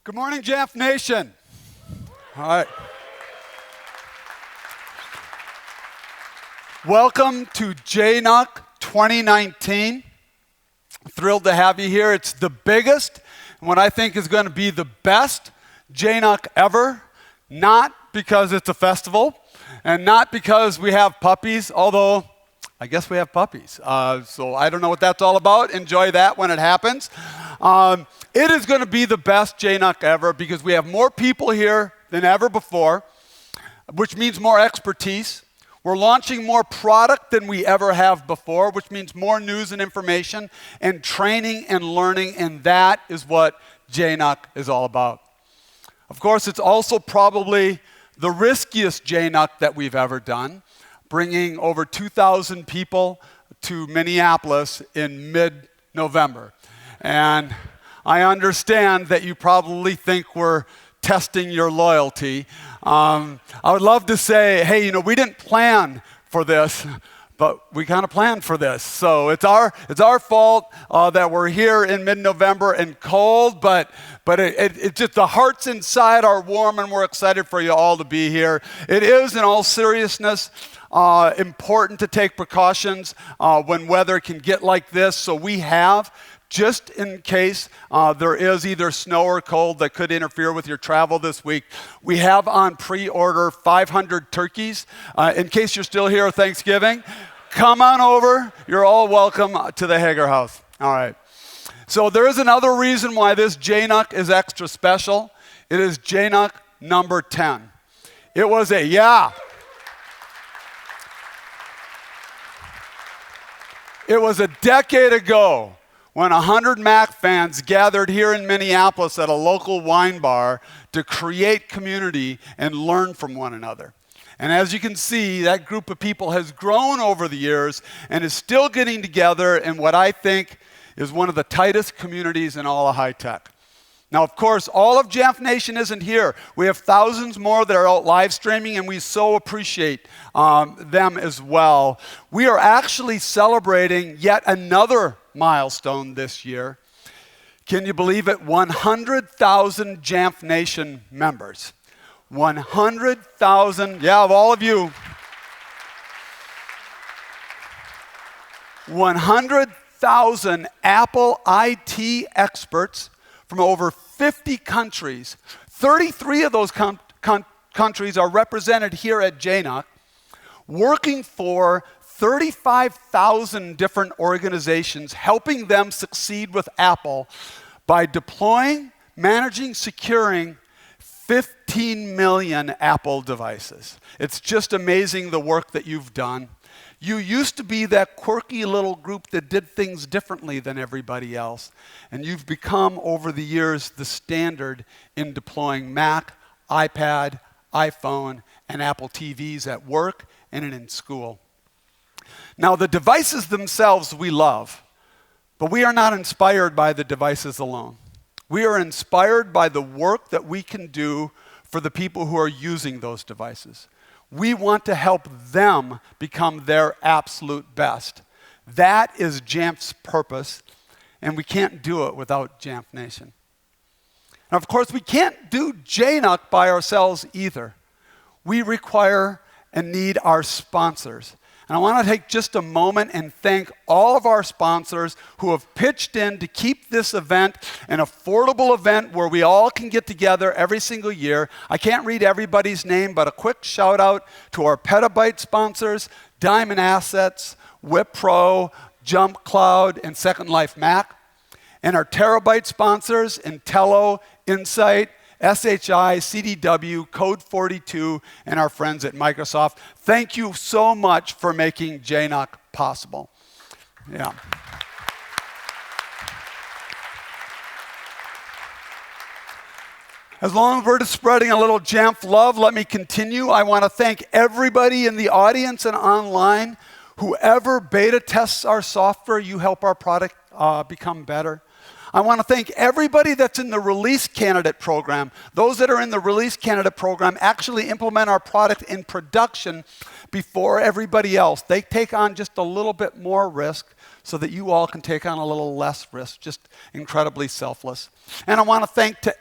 Good morning, Jamf Nation. All right. Welcome to JNUC 2019. Thrilled to have you here. It's the biggest, and what I think is going to be the best JNUC ever. Not because it's a festival, and not because we have puppies, although I guess we have puppies. So I don't know what that's all about. Enjoy that when it happens. It is going to be the best JNUC ever because we have more people here than ever before, which means more expertise. We're launching more product than we ever have before, which means more news and information and training and learning, and that is what JNUC is all about. Of course, it's also probably the riskiest JNUC that we've ever done, bringing over 2,000 people to Minneapolis in mid-November. And I understand that you probably think we're testing your loyalty. I would love to say, hey, we didn't plan for this, but we kind of planned for this. So it's our fault that we're here in mid-November and cold, but it's just the hearts inside are warm and we're excited for you all to be here. It is, in all seriousness, important to take precautions when weather can get like this. So we have, just in case there is either snow or cold that could interfere with your travel this week, we have on pre-order 500 turkeys. In case you're still here at Thanksgiving, come on over. You're all welcome to the Hager House. All right. So there is another reason why this JNUC is extra special. It is JNUC number 10. It was It was a decade ago when 100 Mac fans gathered here in Minneapolis at a local wine bar to create community and learn from one another. And as you can see, that group of people has grown over the years and is still getting together in what I think is one of the tightest communities in all of high tech. Now, of course, all of Jamf Nation isn't here. We have thousands more that are out live streaming, and we so appreciate them as well. We are actually celebrating yet another milestone this year. Can you believe it? 100,000 Jamf Nation members. 100,000, of all of you. 100,000 Apple IT experts from over 50 countries. 33 of those countries are represented here at JNUC, working for 35,000 different organizations, helping them succeed with Apple by deploying, managing, securing 15 million Apple devices. It's just amazing the work that you've done. You used to be that quirky little group that did things differently than everybody else, and you've become, over the years, the standard in deploying Mac, iPad, iPhone, and Apple TVs at work and in school. Now, the devices themselves we love, but we are not inspired by the devices alone. We are inspired by the work that we can do for the people who are using those devices. We want to help them become their absolute best. That is Jamf's purpose, and we can't do it without Jamf Nation. And of course, we can't do JNUC by ourselves either. We require and need our sponsors. And I want to take just a moment and thank all of our sponsors who have pitched in to keep this event an affordable event where we all can get together every single year. I can't read everybody's name, but a quick shout out to our Petabyte sponsors, Diamond Assets, Wipro, Jump Cloud, and Second Life Mac. And our Terabyte sponsors, Intello, Insight, SHI, CDW, Code 42, and our friends at Microsoft. Thank you so much for making JNUC possible. Yeah. As long as we're just spreading a little Jamf love, let me continue. I want to thank everybody in the audience and online. Whoever beta tests our software, you help our product become better. I want to thank everybody that's in the release candidate program. Those that are in the release candidate program actually implement our product in production before everybody else. They take on just a little bit more risk so that you all can take on a little less risk, just incredibly selfless. And I want to thank to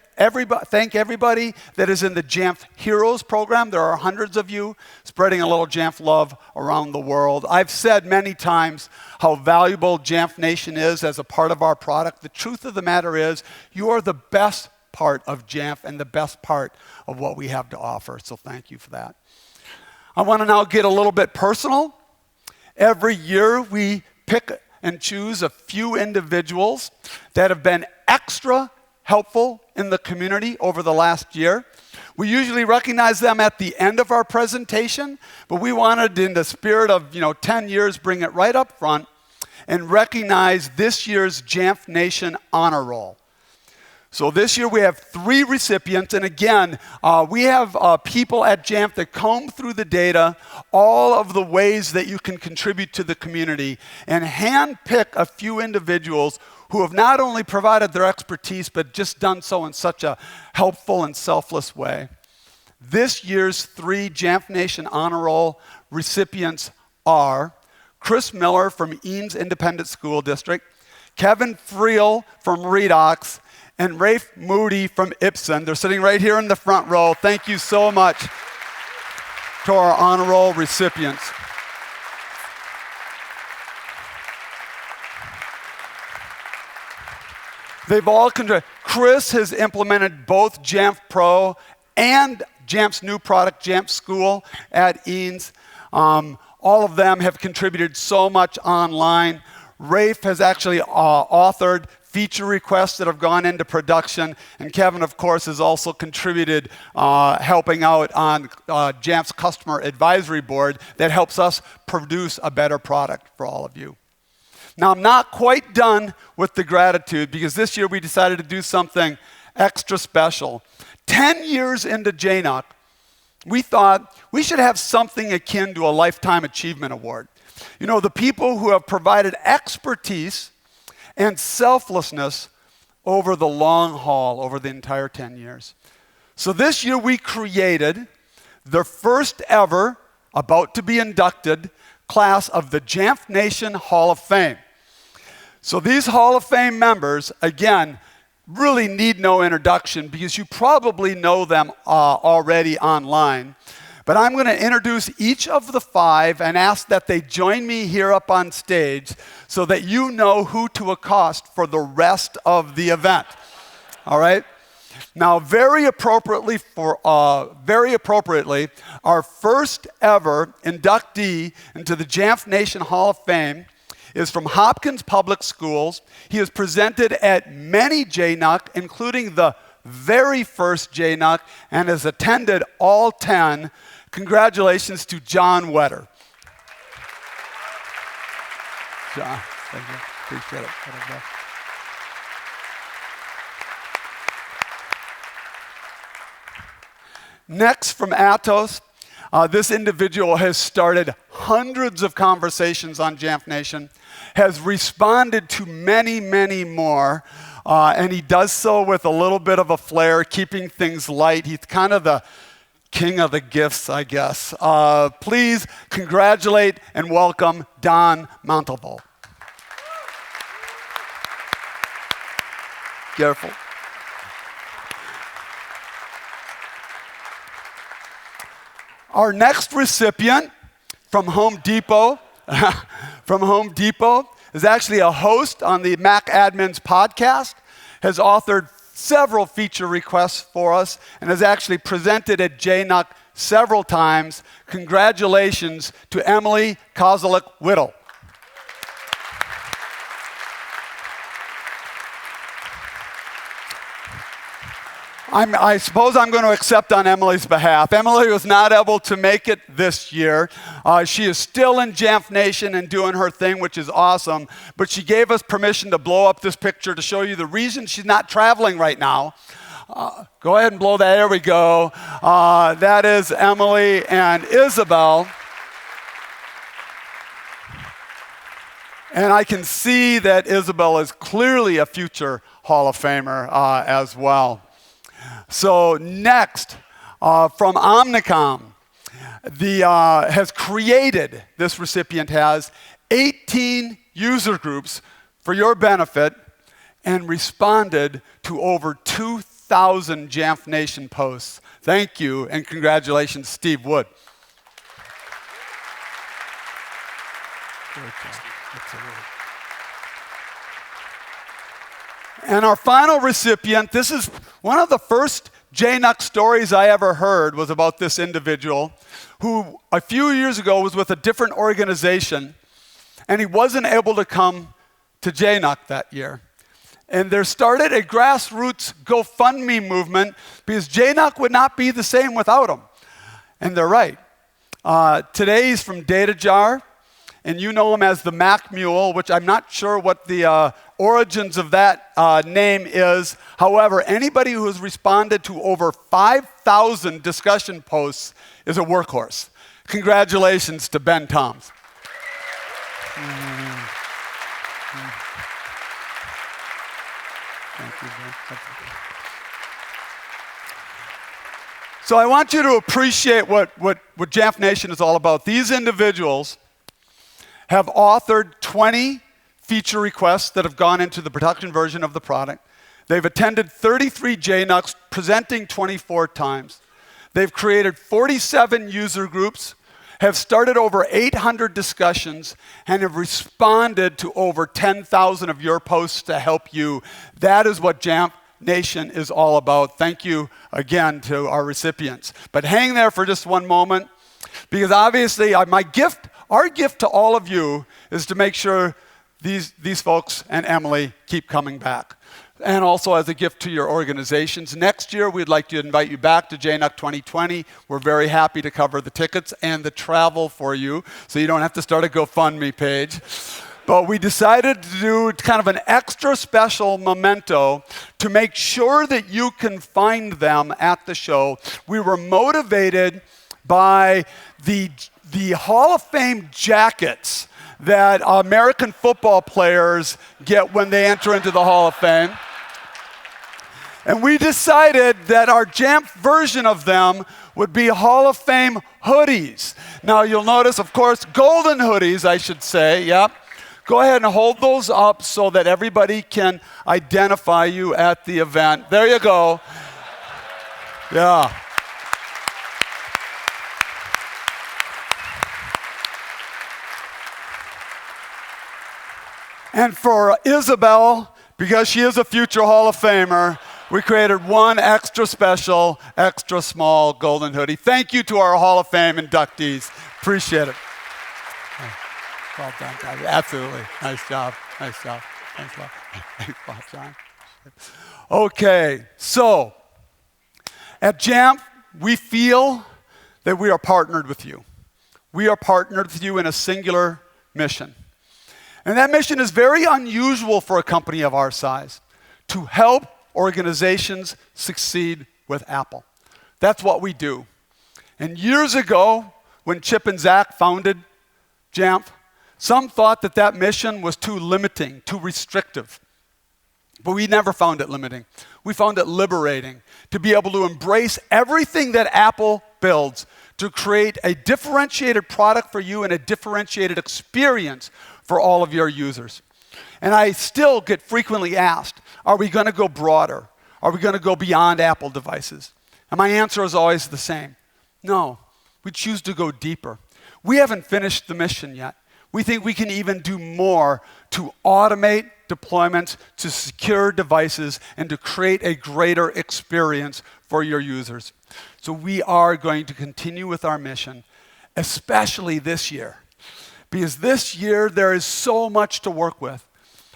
thank everybody that is in the Jamf Heroes program. There are hundreds of you spreading a little Jamf love around the world. I've said many times how valuable Jamf Nation is as a part of our product. The truth of the matter is, you are the best part of Jamf and the best part of what we have to offer. So thank you for that. I want to now get a little bit personal. Every year we pick and choose a few individuals that have been extra helpful in the community over the last year. We usually recognize them at the end of our presentation, but we wanted, in the spirit of 10 years, bring it right up front and recognize this year's Jamf Nation Honor Roll. So this year we have 3 recipients, and again, we have people at Jamf that comb through the data, all of the ways that you can contribute to the community, and handpick a few individuals who have not only provided their expertise, but just done so in such a helpful and selfless way. This year's 3 Jamf Nation Honor Roll recipients are Chris Miller from Eanes Independent School District, Kevin Friel from Redox, and Rafe Moody from Ipsen. They're sitting right here in the front row. Thank you so much to our honor roll recipients. They've all contributed. Chris has implemented both Jamf Pro and Jamf's new product, Jamf School, at Eanes. All of them have contributed so much online. Rafe has actually authored feature requests that have gone into production, and Kevin, of course, has also contributed helping out on Jamf's customer advisory board that helps us produce a better product for all of you. Now, I'm not quite done with the gratitude, because this year we decided to do something extra special. 10 years into JNUC, we thought we should have something akin to a Lifetime Achievement Award. The people who have provided expertise and selflessness over the long haul, over the entire 10 years. So this year we created the first ever, about to be inducted, class of the Jamf Nation Hall of Fame. So these Hall of Fame members, again, really need no introduction, because you probably know them already online. But I'm going to introduce each of the 5 and ask that they join me here up on stage so that you know who to accost for the rest of the event. All right? Now, very appropriately, our first ever inductee into the Jamf Nation Hall of Fame is from Hopkins Public Schools. He has presented at many JNUC, including the very first JNUC, and has attended all 10. Congratulations to John Wetter. John, thank you. Appreciate it. Next, from Atos, this individual has started hundreds of conversations on Jamf Nation, has responded to many, many more, and he does so with a little bit of a flair, keeping things light. He's kind of the king of the gifts, I guess. Please congratulate and welcome Don Montalvo. Careful. Our next recipient from Home Depot, is actually a host on the Mac Admins podcast, has authored several feature requests for us, and has actually presented at JNUC several times. Congratulations to Emily Kozalik-Whittle. I suppose I'm going to accept on Emily's behalf. Emily was not able to make it this year. She is still in Jamf Nation and doing her thing, which is awesome. But she gave us permission to blow up this picture to show you the reason she's not traveling right now. Go ahead and blow that. There we go. That is Emily and Isabel. And I can see that Isabel is clearly a future Hall of Famer as well. So next, from Omnicom, has created, this recipient has, 18 user groups for your benefit, and responded to over 2,000 2,000 Jamf Nation posts. Thank you, and congratulations, Steve Wood. And our final recipient, this is one of the first JNUC stories I ever heard, was about this individual who a few years ago was with a different organization, and he wasn't able to come to JNUC that year. And there started a grassroots GoFundMe movement because JNUC would not be the same without him. And they're right. Today he's from DataJar, and you know him as the Mac Mule, which I'm not sure what the origins of that name is. However, anybody who has responded to over 5,000 discussion posts is a workhorse. Congratulations to Ben Toms. Thank you, Ben. So I want you to appreciate what Jamf Nation is all about. These individuals have authored 20 feature requests that have gone into the production version of the product. They've attended 33 JNUCs, presenting 24 times. They've created 47 user groups, have started over 800 discussions, and have responded to over 10,000 of your posts to help you. That is what Jamf Nation is all about. Thank you again to our recipients. But hang there for just one moment, because obviously our gift to all of you is to make sure these folks and Emily keep coming back. And also as a gift to your organizations. Next year, we'd like to invite you back to JNUC 2020. We're very happy to cover the tickets and the travel for you, so you don't have to start a GoFundMe page. But we decided to do kind of an extra special memento to make sure that you can find them at the show. We were motivated by the Hall of Fame jackets that American football players get when they enter into the Hall of Fame. And we decided that our Jamf version of them would be Hall of Fame hoodies. Now you'll notice, of course, golden hoodies, I should say, yep. Go ahead and hold those up so that everybody can identify you at the event. There you go. Yeah. And for Isabel, because she is a future Hall of Famer, we created one extra special, extra small golden hoodie. Thank you to our Hall of Fame inductees. Appreciate it. Well done, guys. Absolutely. Nice job. Nice job. Thanks a lot. Thanks a lot, John. Okay, so at Jamf, we feel that we are partnered with you. We are partnered with you in a singular mission. And that mission is very unusual for a company of our size, to help organizations succeed with Apple. That's what we do. And years ago, when Chip and Zach founded Jamf, some thought that that mission was too limiting, too restrictive. But we never found it limiting. We found it liberating to be able to embrace everything that Apple builds to create a differentiated product for you and a differentiated experience for all of your users. And I still get frequently asked, are we going to go broader? Are we going to go beyond Apple devices? And my answer is always the same. No, we choose to go deeper. We haven't finished the mission yet. We think we can even do more to automate deployments, to secure devices, and to create a greater experience for your users. So we are going to continue with our mission, especially this year. Because this year, there is so much to work with.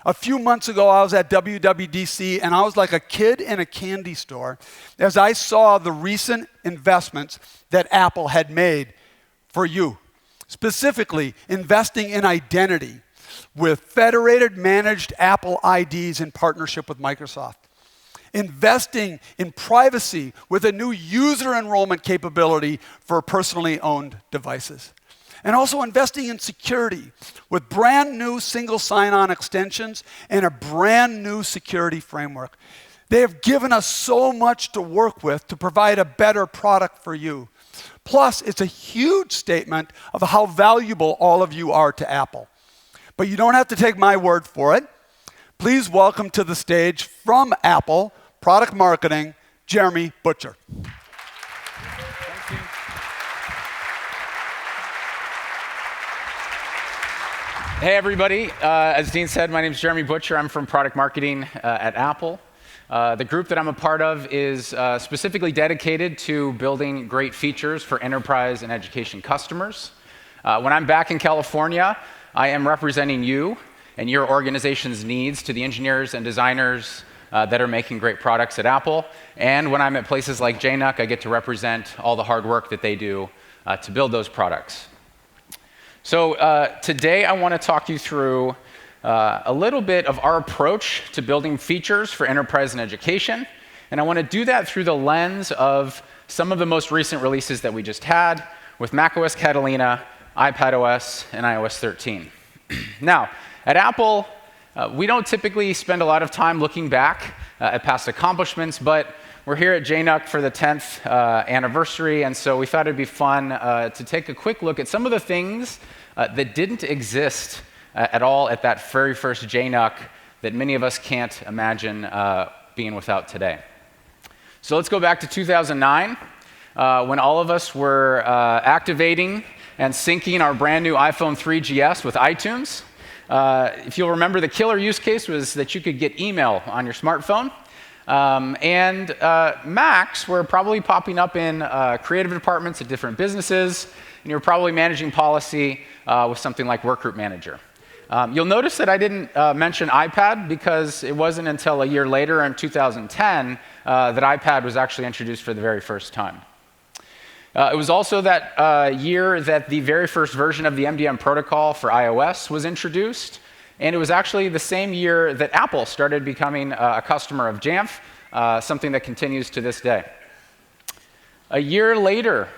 A few months ago, I was at WWDC, and I was like a kid in a candy store as I saw the recent investments that Apple had made for you. Specifically, investing in identity with federated managed Apple IDs in partnership with Microsoft. Investing in privacy with a new user enrollment capability for personally owned devices. And also investing in security with brand new single sign-on extensions and a brand new security framework. They have given us so much to work with to provide a better product for you. Plus, it's a huge statement of how valuable all of you are to Apple. But you don't have to take my word for it. Please welcome to the stage from Apple, product marketing, Jeremy Butcher. Thank you. Hey, everybody. As Dean said, my name is Jeremy Butcher. I'm from product marketing at Apple. The group that I'm a part of is specifically dedicated to building great features for enterprise and education customers. When I'm back in California, I am representing you and your organization's needs to the engineers and designers that are making great products at Apple. And when I'm at places like JNUC, I get to represent all the hard work that they do to build those products. So today I want to talk you through a little bit of our approach to building features for enterprise and education. And I want to do that through the lens of some of the most recent releases that we just had with macOS Catalina, iPadOS, and iOS 13. Now, at Apple, we don't typically spend a lot of time looking back at past accomplishments, but we're here at JNUC for the 10th anniversary, and so we thought it'd be fun to take a quick look at some of the things that didn't exist at all at that very first JNUC that many of us can't imagine being without today. So let's go back to 2009, when all of us were activating and syncing our brand new iPhone 3GS with iTunes. If you'll remember, the killer use case was that you could get email on your smartphone. And Macs were probably popping up in creative departments at different businesses, and you were probably managing policy with something like Workgroup Manager. You'll notice that I didn't mention iPad because it wasn't until a year later in 2010 that iPad was actually introduced for the very first time. It was also that year that the very first version of the MDM protocol for iOS was introduced, and it was actually the same year that Apple started becoming a customer of Jamf, something that continues to this day. A year later,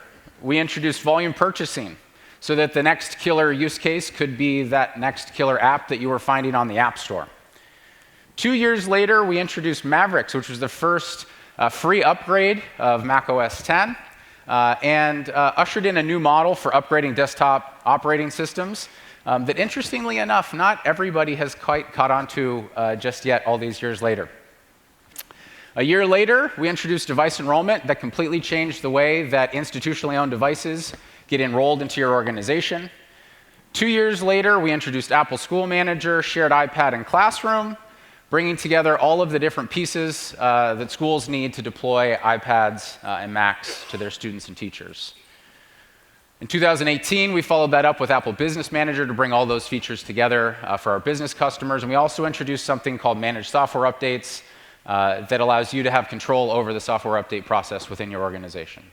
we introduced volume purchasing, so that the next killer use case could be that next killer app that you were finding on the App Store. 2 years later, we introduced Mavericks, which was the first free upgrade of macOS 10, and ushered in a new model for upgrading desktop operating systems that, interestingly enough, not everybody has quite caught on to just yet all these years later. A year later, we introduced device enrollment that completely changed the way that institutionally owned devices get enrolled into your organization. 2 years later, we introduced Apple School Manager, shared iPad and Classroom, bringing together all of the different pieces that schools need to deploy iPads and Macs to their students and teachers. In 2018, we followed that up with Apple Business Manager to bring all those features together for our business customers, and we also introduced something called Managed Software Updates that allows you to have control over the software update process within your organization.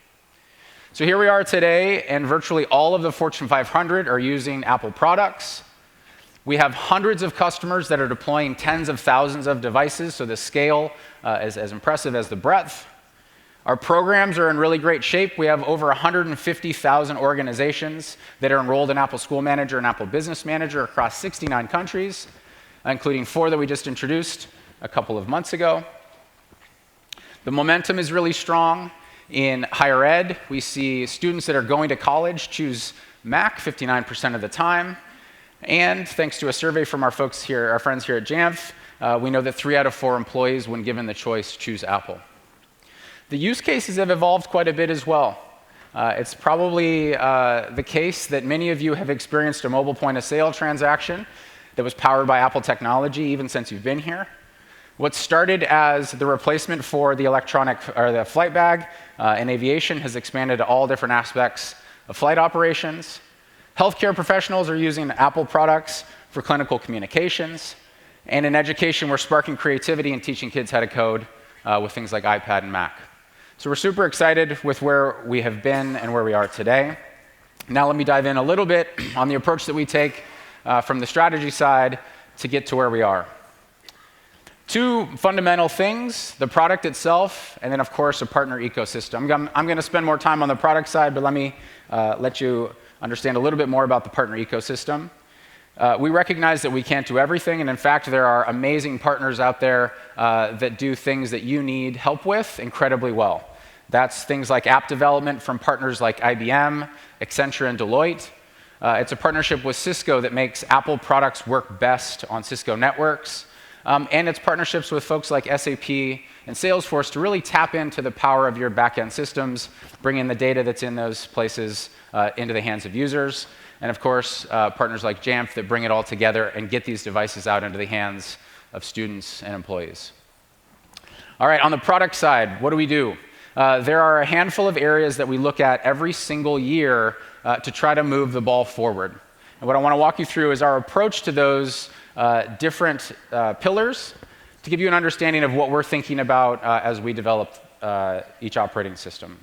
So here we are today, and virtually all of the Fortune 500 are using Apple products. We have hundreds of customers that are deploying tens of thousands of devices, so the scale is as impressive as the breadth. Our programs are in really great shape. We have over 150,000 organizations that are enrolled in Apple School Manager and Apple Business Manager across 69 countries, including 4 that we just introduced a couple of months ago. The momentum is really strong. In higher ed, we see students that are going to college choose Mac 59% of the time. And thanks to a survey from our friends here at Jamf, we know that 3 out of 4 employees, when given the choice, choose Apple. The use cases have evolved quite a bit as well. It's probably the case that many of you have experienced a mobile point-of-sale transaction that was powered by Apple technology even since you've been here. What started as the replacement for the the flight bag in aviation has expanded to all different aspects of flight operations. Healthcare professionals are using Apple products for clinical communications. And in education, we're sparking creativity and teaching kids how to code with things like iPad and Mac. So we're super excited with where we have been and where we are today. Now let me dive in a little bit on the approach that we take from the strategy side to get to where we are. 2 fundamental things, the product itself, and then, of course, a partner ecosystem. I'm going to spend more time on the product side, but let me let you understand a little bit more about the partner ecosystem. We recognize that we can't do everything, and in fact, there are amazing partners out there that do things that you need help with incredibly well. That's things like app development from partners like IBM, Accenture, and Deloitte. It's a partnership with Cisco that makes Apple products work best on Cisco networks. And it's partnerships with folks like SAP and Salesforce to really tap into the power of your back-end systems, bring in the data that's in those places into the hands of users, and of course, partners like Jamf that bring it all together and get these devices out into the hands of students and employees. All right, on the product side, what do we do? There are a handful of areas that we look at every single year to try to move the ball forward. And what I want to walk you through is our approach to those different pillars to give you an understanding of what we're thinking about as we develop each operating system.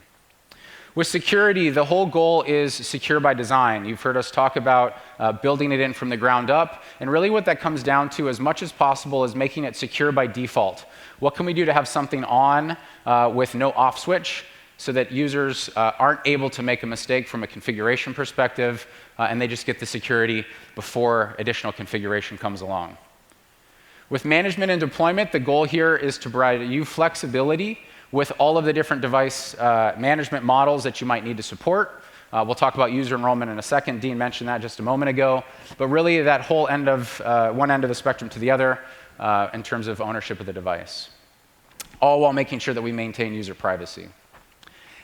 With security, the whole goal is secure by design. You've heard us talk about building it in from the ground up, and really what that comes down to as much as possible is making it secure by default. What can we do to have something on with no off switch so that users aren't able to make a mistake from a configuration perspective, and they just get the security before additional configuration comes along. With management and deployment, the goal here is to provide you flexibility with all of the different device management models that you might need to support. We'll talk about user enrollment in a second. Dean mentioned that just a moment ago. But really, that whole end of one end of the spectrum to the other in terms of ownership of the device, all while making sure that we maintain user privacy.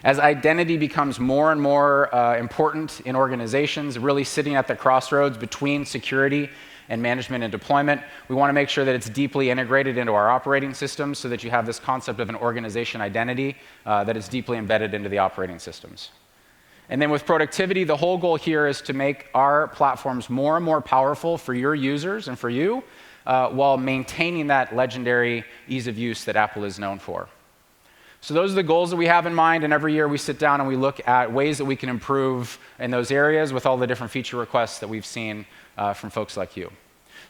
As identity becomes more and more important in organizations, really sitting at the crossroads between security and management and deployment, we want to make sure that it's deeply integrated into our operating systems so that you have this concept of an organization identity that is deeply embedded into the operating systems. And then with productivity, the whole goal here is to make our platforms more and more powerful for your users and for you, while maintaining that legendary ease of use that Apple is known for. So those are the goals that we have in mind, and every year we sit down and we look at ways that we can improve in those areas with all the different feature requests that we've seen from folks like you.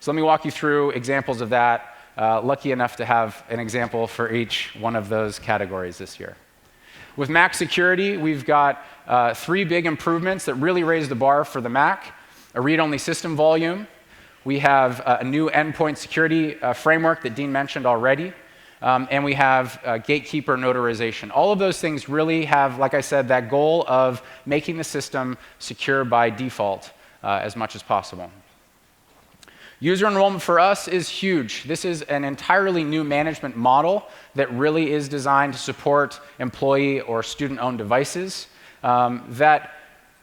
So let me walk you through examples of that. Lucky enough to have an example for each one of those categories this year. With Mac security, we've got 3 big improvements that really raise the bar for the Mac: a read-only system volume. We have a new endpoint security framework that Dean mentioned already. And we have gatekeeper notarization. All of those things really have, like I said, that goal of making the system secure by default as much as possible. User enrollment for us is huge. This is an entirely new management model that really is designed to support employee or student-owned devices that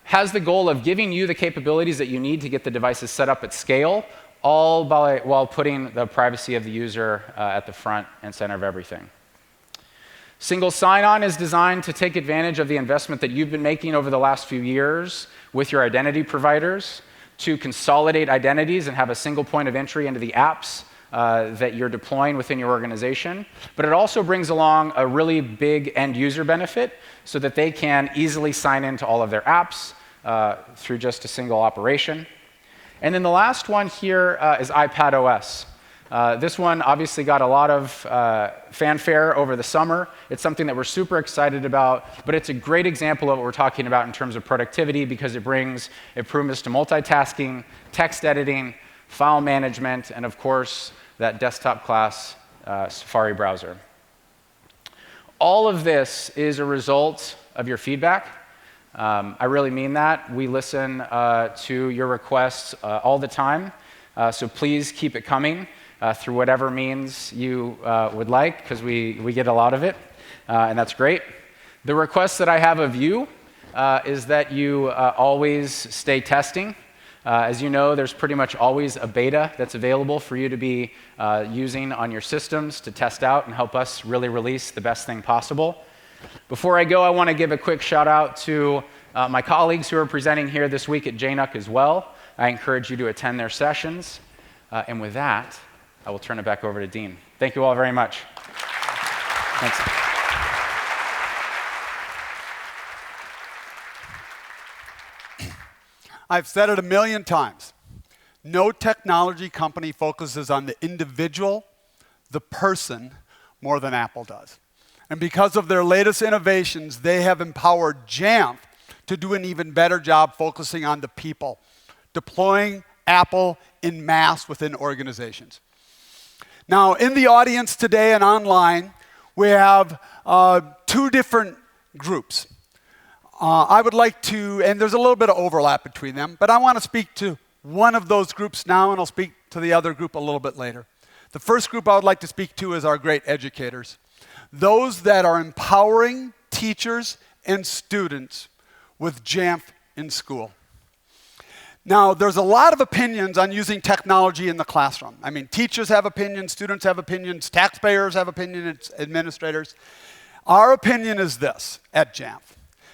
has the goal of giving you the capabilities that you need to get the devices set up at scale, all while putting the privacy of the user at the front and center of everything. Single sign-on is designed to take advantage of the investment that you've been making over the last few years with your identity providers to consolidate identities and have a single point of entry into the apps that you're deploying within your organization. But it also brings along a really big end user benefit so that they can easily sign into all of their apps through just a single operation. And then the last one here is iPad OS. This one obviously got a lot of fanfare over the summer. It's something that we're super excited about, but it's a great example of what we're talking about in terms of productivity because it brings improvements to multitasking, text editing, file management, and of course, that desktop class Safari browser. All of this is a result of your feedback. I really mean that. We listen to your requests all the time, so please keep it coming through whatever means you would like, because we get a lot of it, and that's great. The request that I have of you is that you always stay testing. As you know, there's pretty much always a beta that's available for you to be using on your systems to test out and help us really release the best thing possible. Before I go, I want to give a quick shout out to my colleagues who are presenting here this week at JNUC as well. I encourage you to attend their sessions. And with that, I will turn it back over to Dean. Thank you all very much. Thanks. I've said it a million times. No technology company focuses on the individual, the person, more than Apple does. And because of their latest innovations, they have empowered Jamf to do an even better job focusing on the people, deploying Apple in mass within organizations. Now, in the audience today and online, we have 2 different groups. I would like to, and there's a little bit of overlap between them, but I want to speak to one of those groups now, and I'll speak to the other group a little bit later. The first group I would like to speak to is our great educators. those that are empowering teachers and students with Jamf in school. Now, there's a lot of opinions on using technology in the classroom. I mean, teachers have opinions, students have opinions, taxpayers have opinions, administrators. Our opinion is this at Jamf,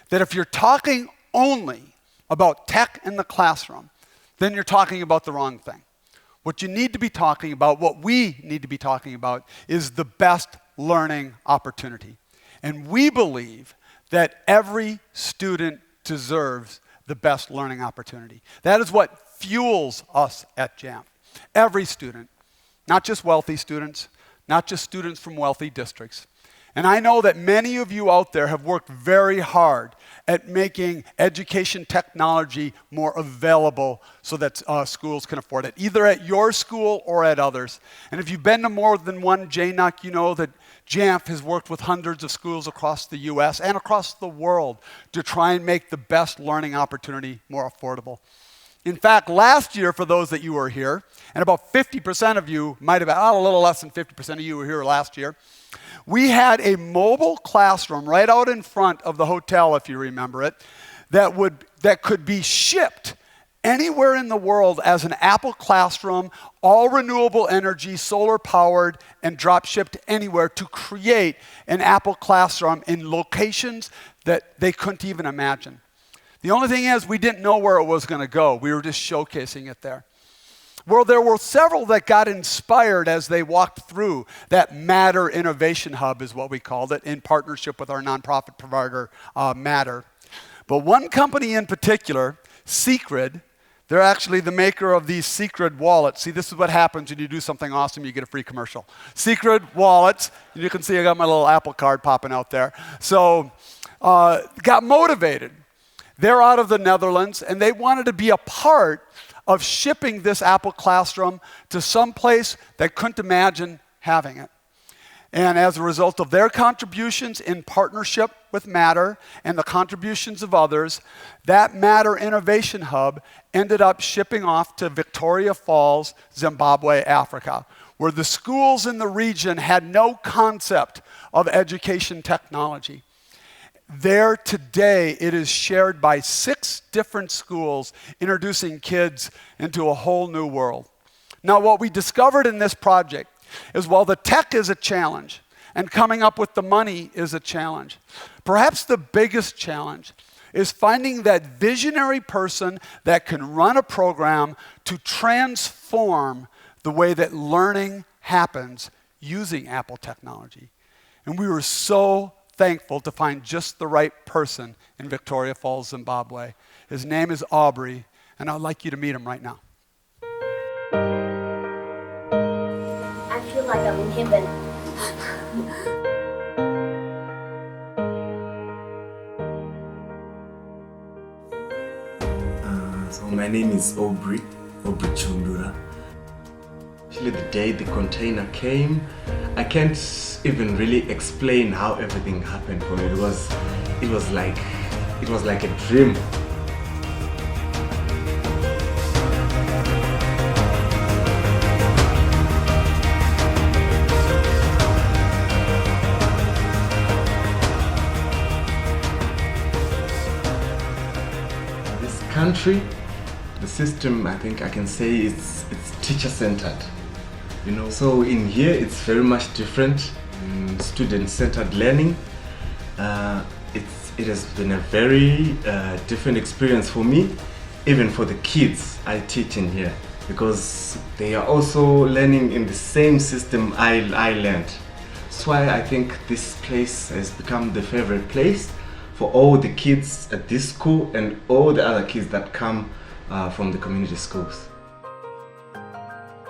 that if you're talking only about tech in the classroom, then you're talking about the wrong thing. What you need to be talking about, what we need to be talking about, is the best learning opportunity. And we believe that every student deserves the best learning opportunity. That is what fuels us at Jamf. Every student, not just wealthy students, not just students from wealthy districts. And I know that many of you out there have worked very hard at making education technology more available so that schools can afford it, either at your school or at others. And if you've been to more than one JNUC, you know that Jamf has worked with hundreds of schools across the US and across the world to try and make the best learning opportunity more affordable. In fact, last year, for those that you were here, and about 50% of you might have been, a little less than 50% of you were here last year, we had a mobile classroom right out in front of the hotel, if you remember it, that could be shipped anywhere in the world as an Apple classroom, all renewable energy, solar powered, and drop shipped anywhere to create an Apple classroom in locations that they couldn't even imagine. The only thing is, we didn't know where it was going to go. We were just showcasing it there. Well, there were several that got inspired as they walked through that Matter Innovation Hub, is what we called it, in partnership with our nonprofit provider, Matter. But one company in particular, Secret, they're actually the maker of these Secret wallets. See, this is what happens when you do something awesome, you get a free commercial. Secret wallets, you can see I got my little Apple card popping out there. So, got motivated. They're out of the Netherlands, and they wanted to be a part of shipping this Apple classroom to some place that couldn't imagine having it. And as a result of their contributions in partnership with Matter and the contributions of others, that Matter Innovation Hub ended up shipping off to Victoria Falls, Zimbabwe, Africa, where the schools in the region had no concept of education technology. There today, it is shared by 6 different schools, introducing kids into a whole new world. Now, what we discovered in this project is while the tech is a challenge and coming up with the money is a challenge, perhaps the biggest challenge is finding that visionary person that can run a program to transform the way that learning happens using Apple technology. And we were so thankful to find just the right person in Victoria Falls, Zimbabwe. His name is Aubrey, and I'd like you to meet him right now. I feel like I'm in heaven. So my name is Aubrey Chundura. Actually, the day the container came, I can't even really explain how everything happened for me. It was like a dream. This country, the system, I think I can say it's teacher-centered. You know, so in here it's very much different. Student-centered learning. It has been a very different experience for me, even for the kids I teach in here, because they are also learning in the same system I learned. That's why I think this place has become the favorite place for all the kids at this school and all the other kids that come from the community schools.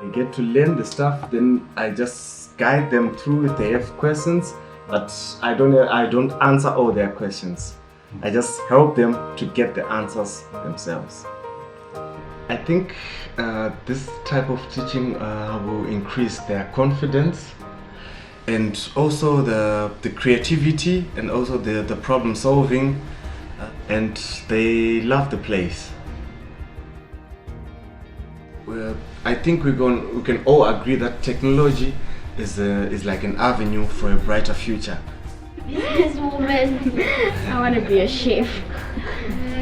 They get to learn the stuff, then I just guide them through if they have questions, but I don't answer all their questions. I just help them to get the answers themselves. I think this type of teaching will increase their confidence and also the creativity and also the problem solving, and they love the place. I think we can all agree that technology is like an avenue for a brighter future. Businesswoman. I want to be a chef.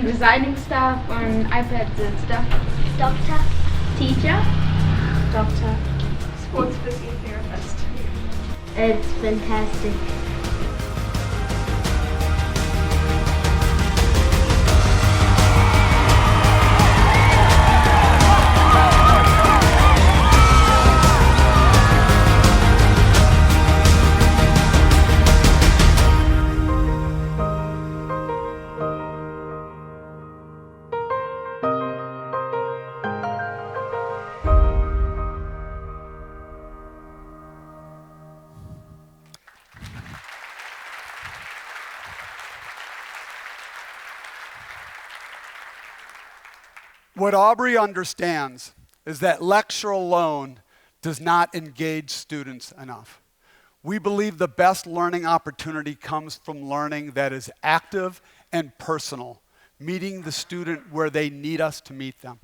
Designing stuff on iPads and stuff. Doctor. Teacher. Doctor. Sports physiotherapist. It's fantastic. What Aubrey understands is that lecture alone does not engage students enough. We believe the best learning opportunity comes from learning that is active and personal, meeting the student where they need us to meet them.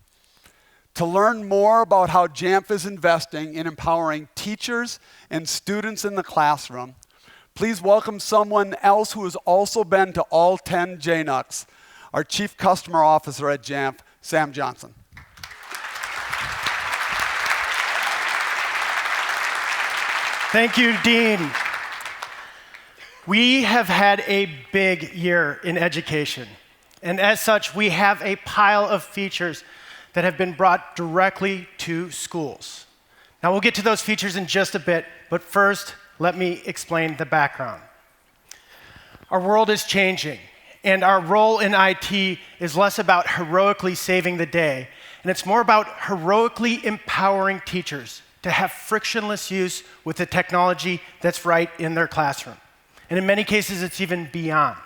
To learn more about how Jamf is investing in empowering teachers and students in the classroom, please welcome someone else who has also been to all 10 JNUCs, our Chief Customer Officer at Jamf, Sam Johnson. Thank you, Dean. We have had a big year in education, and as such, we have a pile of features that have been brought directly to schools. Now, we'll get to those features in just a bit, but first, let me explain the background. Our world is changing, and our role in IT is less about heroically saving the day, and it's more about heroically empowering teachers to have frictionless use with the technology that's right in their classroom. And in many cases, it's even beyond.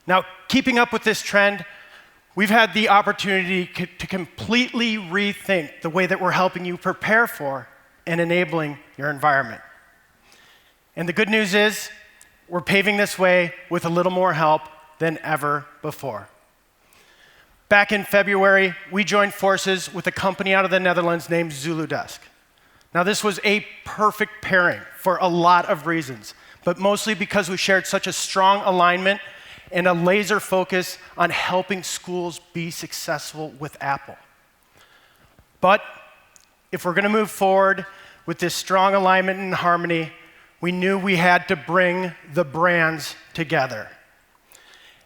Now, keeping up with this trend, we've had the opportunity to completely rethink the way that we're helping you prepare for and enabling your environment. And the good news is, we're paving this way with a little more help than ever before. Back in February, we joined forces with a company out of the Netherlands named Zuludesk. Now, this was a perfect pairing for a lot of reasons, but mostly because we shared such a strong alignment and a laser focus on helping schools be successful with Apple. But if we're going to move forward with this strong alignment and harmony, we knew we had to bring the brands together.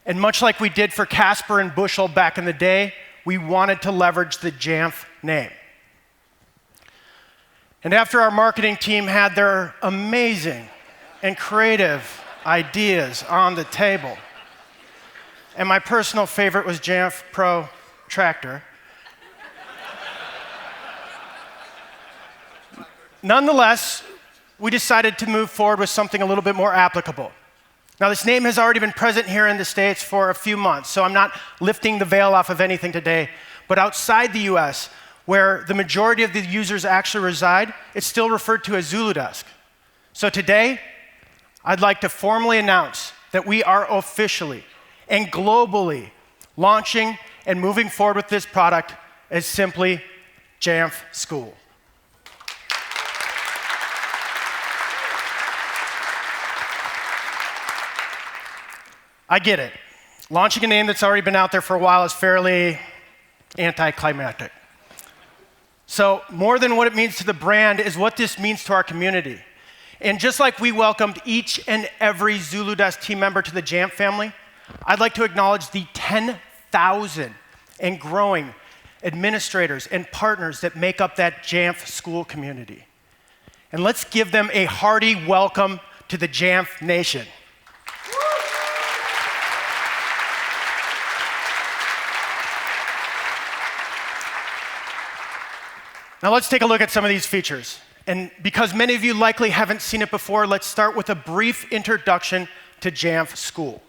And much like we did for Casper and Bushel back in the day, we wanted to leverage the Jamf name. And after our marketing team had their amazing and creative ideas on the table, and my personal favorite was Jamf Pro Tractor, nonetheless, we decided to move forward with something a little bit more applicable. Now, this name has already been present here in the States for a few months, so I'm not lifting the veil off of anything today. But outside the US, where the majority of the users actually reside, it's still referred to as Zuludesk. So today, I'd like to formally announce that we are officially and globally launching and moving forward with this product as simply Jamf School. I get it. Launching a name that's already been out there for a while is fairly anticlimactic. So more than what it means to the brand is what this means to our community. And just like we welcomed each and every Zuludesk team member to the Jamf family, I'd like to acknowledge the 10,000 and growing administrators and partners that make up that Jamf school community. And let's give them a hearty welcome to the Jamf Nation. Now let's take a look at some of these features. And because many of you likely haven't seen it before, let's start with a brief introduction to Jamf School.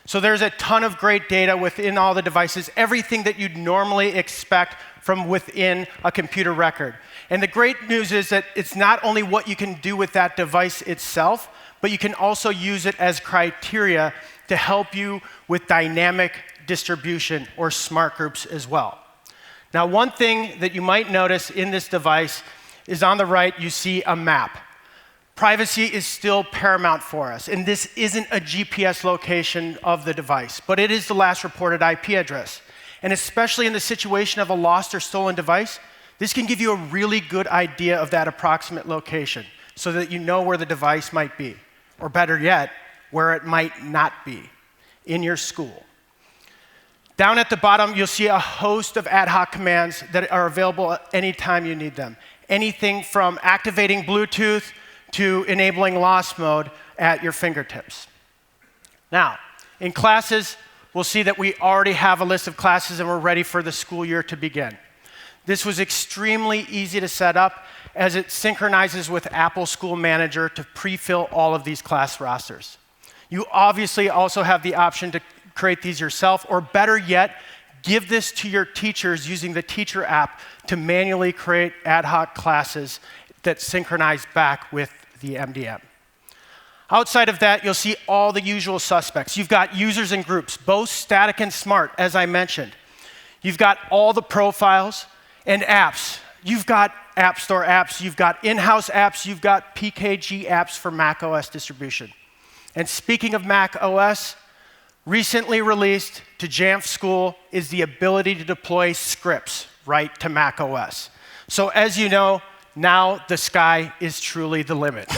So there's a ton of great data within all the devices, everything that you'd normally expect from within a computer record. And the great news is that it's not only what you can do with that device itself, but you can also use it as criteria to help you with dynamic distribution or smart groups as well. Now, one thing that you might notice in this device is on the right, you see a map. Privacy is still paramount for us, and this isn't a GPS location of the device, but it is the last reported IP address. And especially in the situation of a lost or stolen device, this can give you a really good idea of that approximate location so that you know where the device might be, or better yet, where it might not be in your school. Down at the bottom, you'll see a host of ad hoc commands that are available at any time you need them. Anything from activating Bluetooth to enabling lost mode at your fingertips. Now, in classes, we'll see that we already have a list of classes and we're ready for the school year to begin. This was extremely easy to set up as it synchronizes with Apple School Manager to pre-fill all of these class rosters. You obviously also have the option to create these yourself, or better yet, give this to your teachers using the teacher app to manually create ad hoc classes that synchronize back with the MDM. Outside of that, you'll see all the usual suspects. You've got users and groups, both static and smart, as I mentioned. You've got all the profiles and apps. You've got App Store apps, you've got in-house apps, you've got PKG apps for Mac OS distribution. And speaking of Mac OS, recently released to Jamf School is the ability to deploy scripts right to Mac OS. So as you know, now the sky is truly the limit.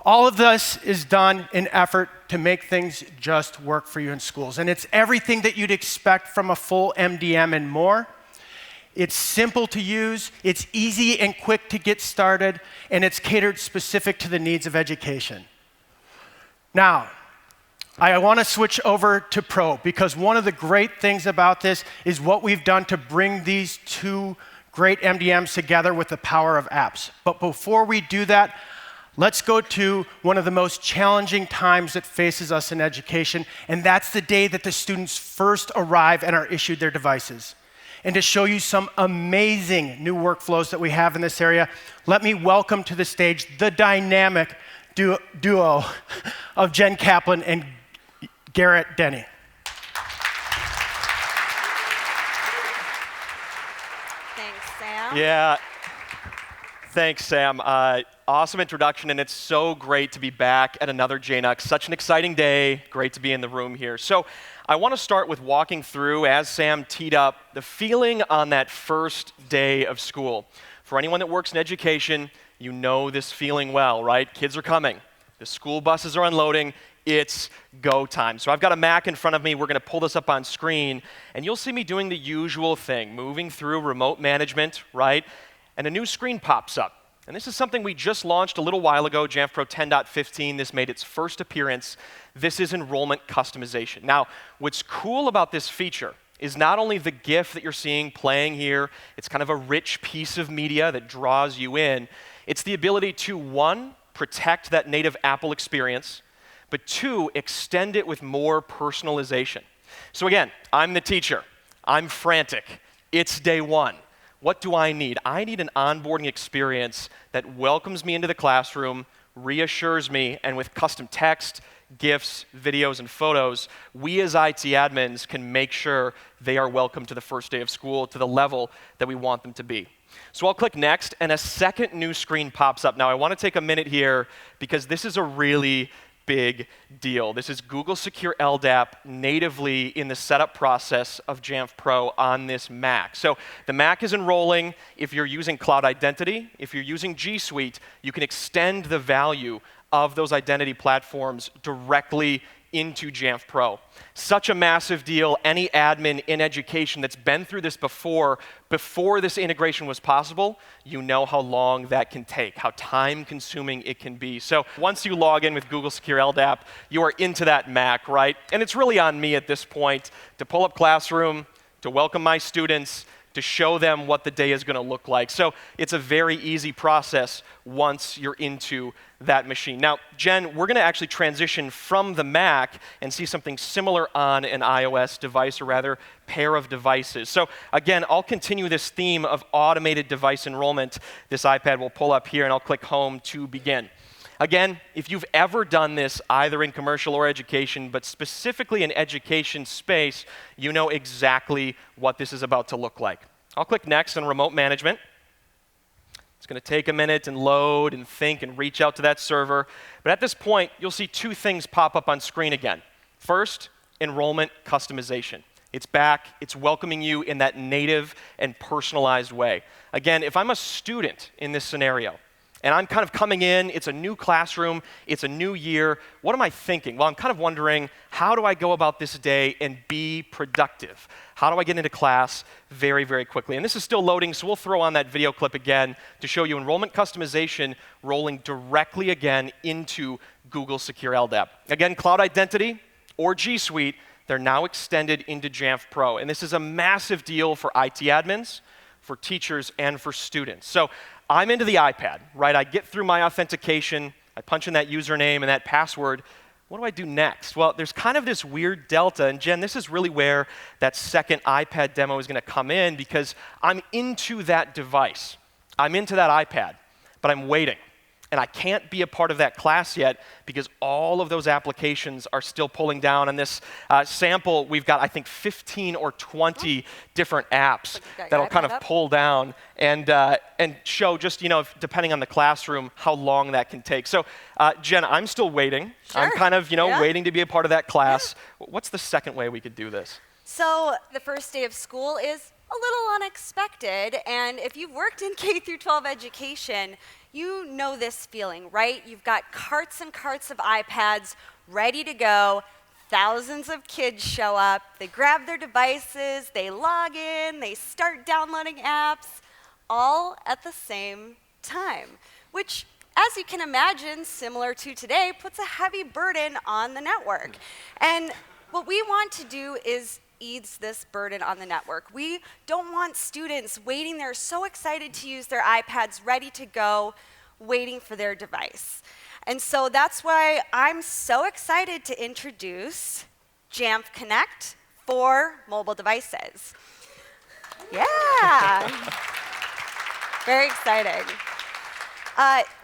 All of this is done in effort to make things just work for you in schools. And it's everything that you'd expect from a full MDM and more. It's simple to use, it's easy and quick to get started, and it's catered specific to the needs of education. Now, I want to switch over to Pro, because one of the great things about this is what we've done to bring these two great MDMs together with the power of apps. But before we do that, let's go to one of the most challenging times that faces us in education, and that's the day that the students first arrive and are issued their devices. And to show you some amazing new workflows that we have in this area, let me welcome to the stage the dynamic duo of Jen Kaplan and Garrett Denny. Thanks, Sam. Yeah, thanks, Sam. Awesome introduction, and it's so great to be back at another JNUC. Such an exciting day. Great to be in the room here. So I want to start with walking through, as Sam teed up, the feeling on that first day of school. For anyone that works in education, you know this feeling well, right? Kids are coming. The school buses are unloading. It's go time. So I've got a Mac in front of me. We're going to pull this up on screen, and you'll see me doing the usual thing, moving through remote management, right? And a new screen pops up. And this is something we just launched a little while ago, Jamf Pro 10.15. This made its first appearance. This is enrollment customization. Now, what's cool about this feature is not only the GIF that you're seeing playing here, it's kind of a rich piece of media that draws you in. It's the ability to, one, protect that native Apple experience, but two, extend it with more personalization. So again, I'm the teacher. I'm frantic. It's day one. What do I need? I need an onboarding experience that welcomes me into the classroom, reassures me, and with custom text, GIFs, videos, and photos, we as IT admins can make sure they are welcome to the first day of school to the level that we want them to be. So I'll click Next, and a second new screen pops up. Now, I want to take a minute here because this is a really big deal. This is Google Secure LDAP natively in the setup process of Jamf Pro on this Mac. So the Mac is enrolling. If you're using Cloud Identity, if you're using G Suite, you can extend the value of those identity platforms directly into Jamf Pro. Such a massive deal. Any admin in education that's been through this before this integration was possible, you know how long that can take, how time-consuming it can be. So once you log in with Google Secure LDAP, you are into that Mac, right? And it's really on me at this point to pull up Classroom, to welcome my students, to show them what the day is going to look like. So it's a very easy process once you're into that machine. Now, Jen, we're going to actually transition from the Mac and see something similar on an iOS device, or rather, pair of devices. So again, I'll continue this theme of automated device enrollment. This iPad will pull up here, and I'll click Home to begin. Again, if you've ever done this, either in commercial or education, but specifically in education space, you know exactly what this is about to look like. I'll click Next on Remote Management. It's going to take a minute and load and think and reach out to that server. But at this point, you'll see two things pop up on screen again. First, enrollment customization. It's back. It's welcoming you in that native and personalized way. Again, if I'm a student in this scenario, and I'm kind of coming in, it's a new classroom, it's a new year, what am I thinking? Well, I'm kind of wondering, how do I go about this day and be productive? How do I get into class very, very quickly? And this is still loading, so we'll throw on that video clip again to show you enrollment customization rolling directly again into Google Secure LDAP. Again, Cloud Identity or G Suite, they're now extended into Jamf Pro. And this is a massive deal for IT admins, for teachers, and for students. So I'm into the iPad, right? I get through my authentication, I punch in that username and that password. What do I do next? Well, there's kind of this weird delta, and Jen, this is really where that second iPad demo is going to come in, because I'm into that device. I'm into that iPad, but I'm waiting. And I can't be a part of that class yet because all of those applications are still pulling down. On this sample, we've got, I think, 15 or 20 different apps that'll kind of pull down and show just, depending on the classroom, how long that can take. So, Jen, I'm still waiting. Sure. I'm kind of, waiting to be a part of that class. What's the second way we could do this? So the first day of school is a little unexpected, and if you've worked in K through 12 education, you know this feeling, right? You've got carts and carts of iPads ready to go. Thousands of kids show up. They grab their devices, they log in, they start downloading apps, all at the same time, which, as you can imagine, similar to today, puts a heavy burden on the network. And what we want to do is ease this burden on the network. We don't want students waiting there so excited to use their iPads, ready to go, waiting for their device. And so that's why I'm so excited to introduce Jamf Connect for mobile devices. Yeah. Very exciting.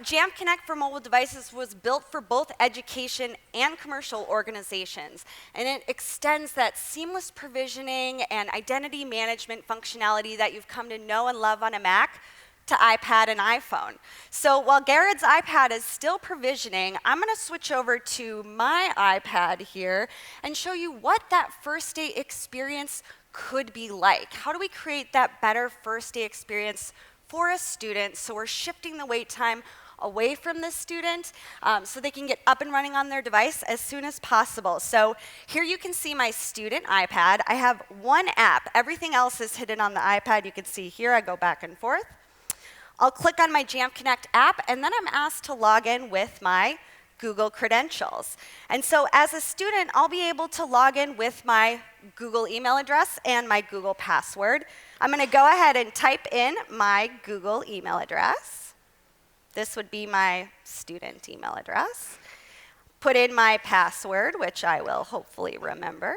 Jamf Connect for mobile devices was built for both education and commercial organizations, and it extends that seamless provisioning and identity management functionality that you've come to know and love on a Mac to iPad and iPhone. So while Garrett's iPad is still provisioning, I'm going to switch over to my iPad here and show you what that first day experience could be like. How do we create that better first day experience for a student, so we're shifting the wait time away from the student so they can get up and running on their device as soon as possible. So here you can see my student iPad. I have one app. Everything else is hidden on the iPad. You can see here I go back and forth. I'll click on my Jamf Connect app, and then I'm asked to log in with my Google credentials. And so as a student, I'll be able to log in with my Google email address and my Google password. I'm going to go ahead and type in my Google email address. This would be my student email address. Put in my password, which I will hopefully remember.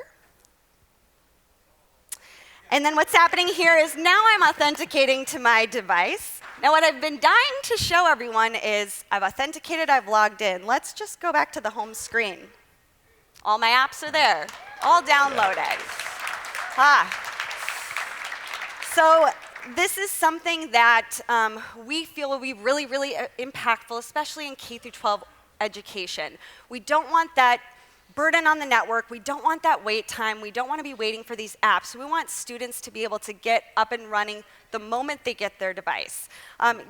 And then what's happening here is now I'm authenticating to my device. Now what I've been dying to show everyone is I've authenticated, I've logged in. Let's just go back to the home screen. All my apps are there, all downloaded. So this is something that we feel will be really, really impactful, especially in K through 12 education. We don't want that burden on the network. We don't want that wait time. We don't want to be waiting for these apps. We want students to be able to get up and running the moment they get their device.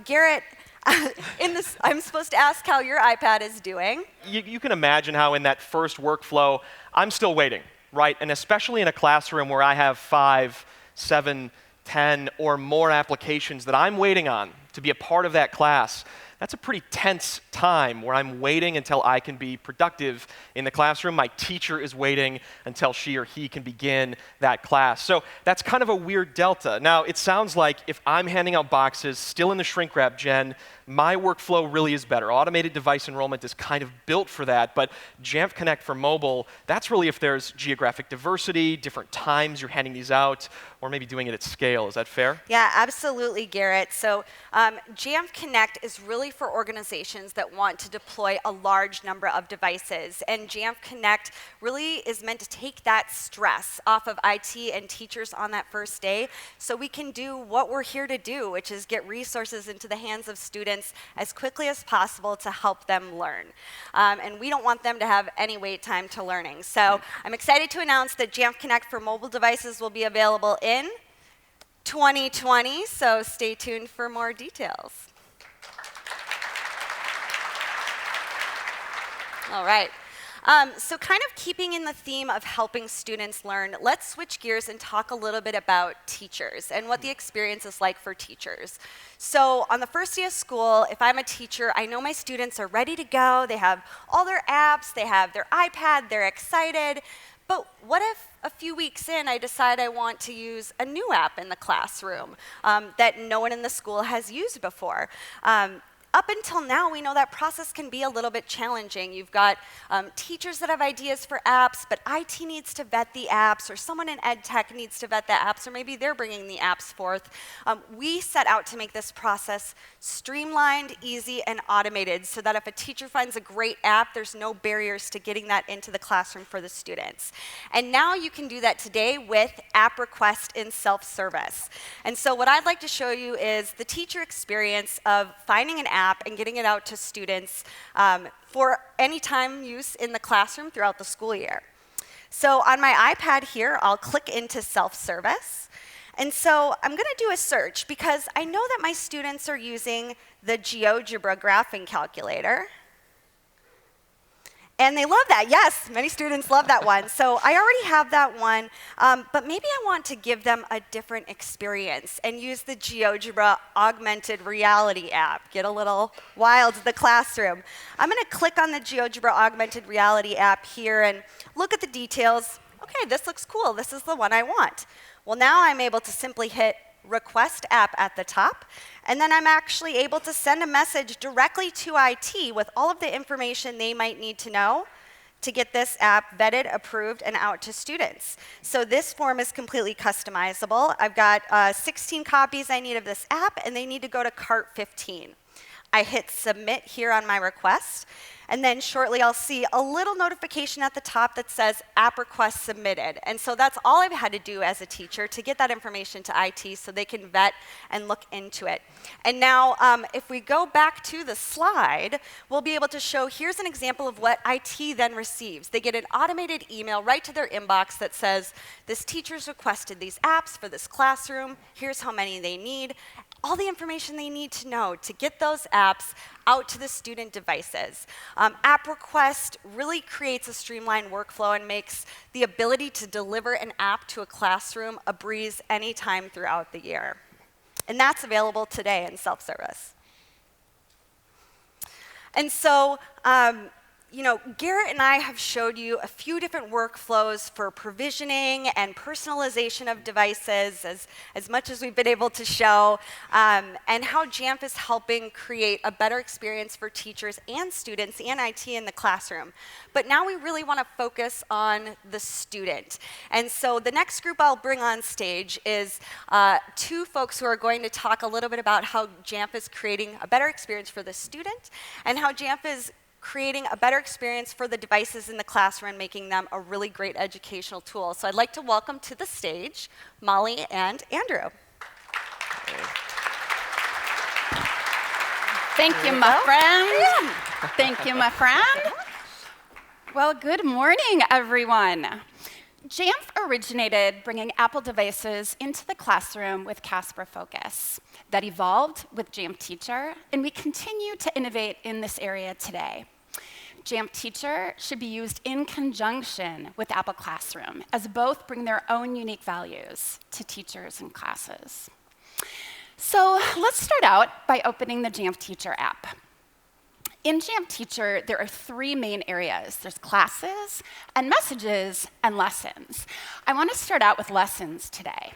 Garrett, I'm supposed to ask how your iPad is doing. You can imagine how in that first workflow, I'm still waiting, right? And especially in a classroom where I have 5, 7, 10 or more applications that I'm waiting on to be a part of that class. That's a pretty tense time where I'm waiting until I can be productive in the classroom. My teacher is waiting until she or he can begin that class. So that's kind of a weird delta. Now, it sounds like if I'm handing out boxes, still in the shrink wrap, Jen, my workflow really is better. Automated device enrollment is kind of built for that, but Jamf Connect for mobile, that's really if there's geographic diversity, different times you're handing these out, or maybe doing it at scale. Is that fair? Yeah, absolutely, Garrett. So Jamf Connect is really for organizations that want to deploy a large number of devices. And Jamf Connect really is meant to take that stress off of IT and teachers on that first day so we can do what we're here to do, which is get resources into the hands of students as quickly as possible to help them learn. And we don't want them to have any wait time to learning. So I'm excited to announce that Jamf Connect for mobile devices will be available in 2020, so stay tuned for more details. All right. So kind of keeping in the theme of helping students learn, let's switch gears and talk a little bit about teachers and what the experience is like for teachers. So on the first day of school, if I'm a teacher, I know my students are ready to go. They have all their apps, they have their iPad, they're excited. But what if a few weeks in I decide I want to use a new app in the classroom that no one in the school has used before? Up until now, we know that process can be a little bit challenging. You've got teachers that have ideas for apps, but IT needs to vet the apps, or someone in ed tech needs to vet the apps, or maybe they're bringing the apps forth. We set out to make this process streamlined, easy, and automated so that if a teacher finds a great app, there's no barriers to getting that into the classroom for the students. And now you can do that today with app request in self-service. And so what I'd like to show you is the teacher experience of finding an app and getting it out to students for any time use in the classroom throughout the school year. So on my iPad here, I'll click into self-service. And so I'm going to do a search because I know that my students are using the GeoGebra graphing calculator. And they love that. Yes, many students love that one. So I already have that one, but maybe I want to give them a different experience and use the GeoGebra augmented reality app. Get a little wild in the classroom. I'm going to click on the GeoGebra augmented reality app here and look at the details. Okay, this looks cool. This is the one I want. Well, now I'm able to simply hit Request App at the top, and then I'm actually able to send a message directly to IT with all of the information they might need to know to get this app vetted, approved, and out to students. So this form is completely customizable. I've got 16 copies I need of this app, and they need to go to cart 15. I hit Submit here on my request, and then shortly I'll see a little notification at the top that says App Request Submitted. And so that's all I've had to do as a teacher to get that information to IT so they can vet and look into it. And now if we go back to the slide, we'll be able to show here's an example of what IT then receives. They get an automated email right to their inbox that says, this teacher's requested these apps for this classroom, here's how many they need, all the information they need to know to get those apps out to the student devices. App Request really creates a streamlined workflow and makes the ability to deliver an app to a classroom a breeze anytime throughout the year. And that's available today in self-service. And so, you know, Garrett and I have showed you a few different workflows for provisioning and personalization of devices, as much as we've been able to show, and how Jamf is helping create a better experience for teachers and students and IT in the classroom. But now we really want to focus on the student. And so the next group I'll bring on stage is two folks who are going to talk a little bit about how Jamf is creating a better experience for the student and how Jamf is creating a better experience for the devices in the classroom, making them a really great educational tool. So I'd like to welcome to the stage Molly and Andrew. Thank you, my friend. Thank you, my friend. Well, good morning, everyone. Jamf originated bringing Apple devices into the classroom with Casper Focus. That evolved with Jamf Teacher, and we continue to innovate in this area today. Jamf Teacher should be used in conjunction with Apple Classroom, as both bring their own unique values to teachers and classes. So let's start out by opening the Jamf Teacher app. In Jamf Teacher, there are three main areas. There's classes, and messages, and lessons. I want to start out with lessons today.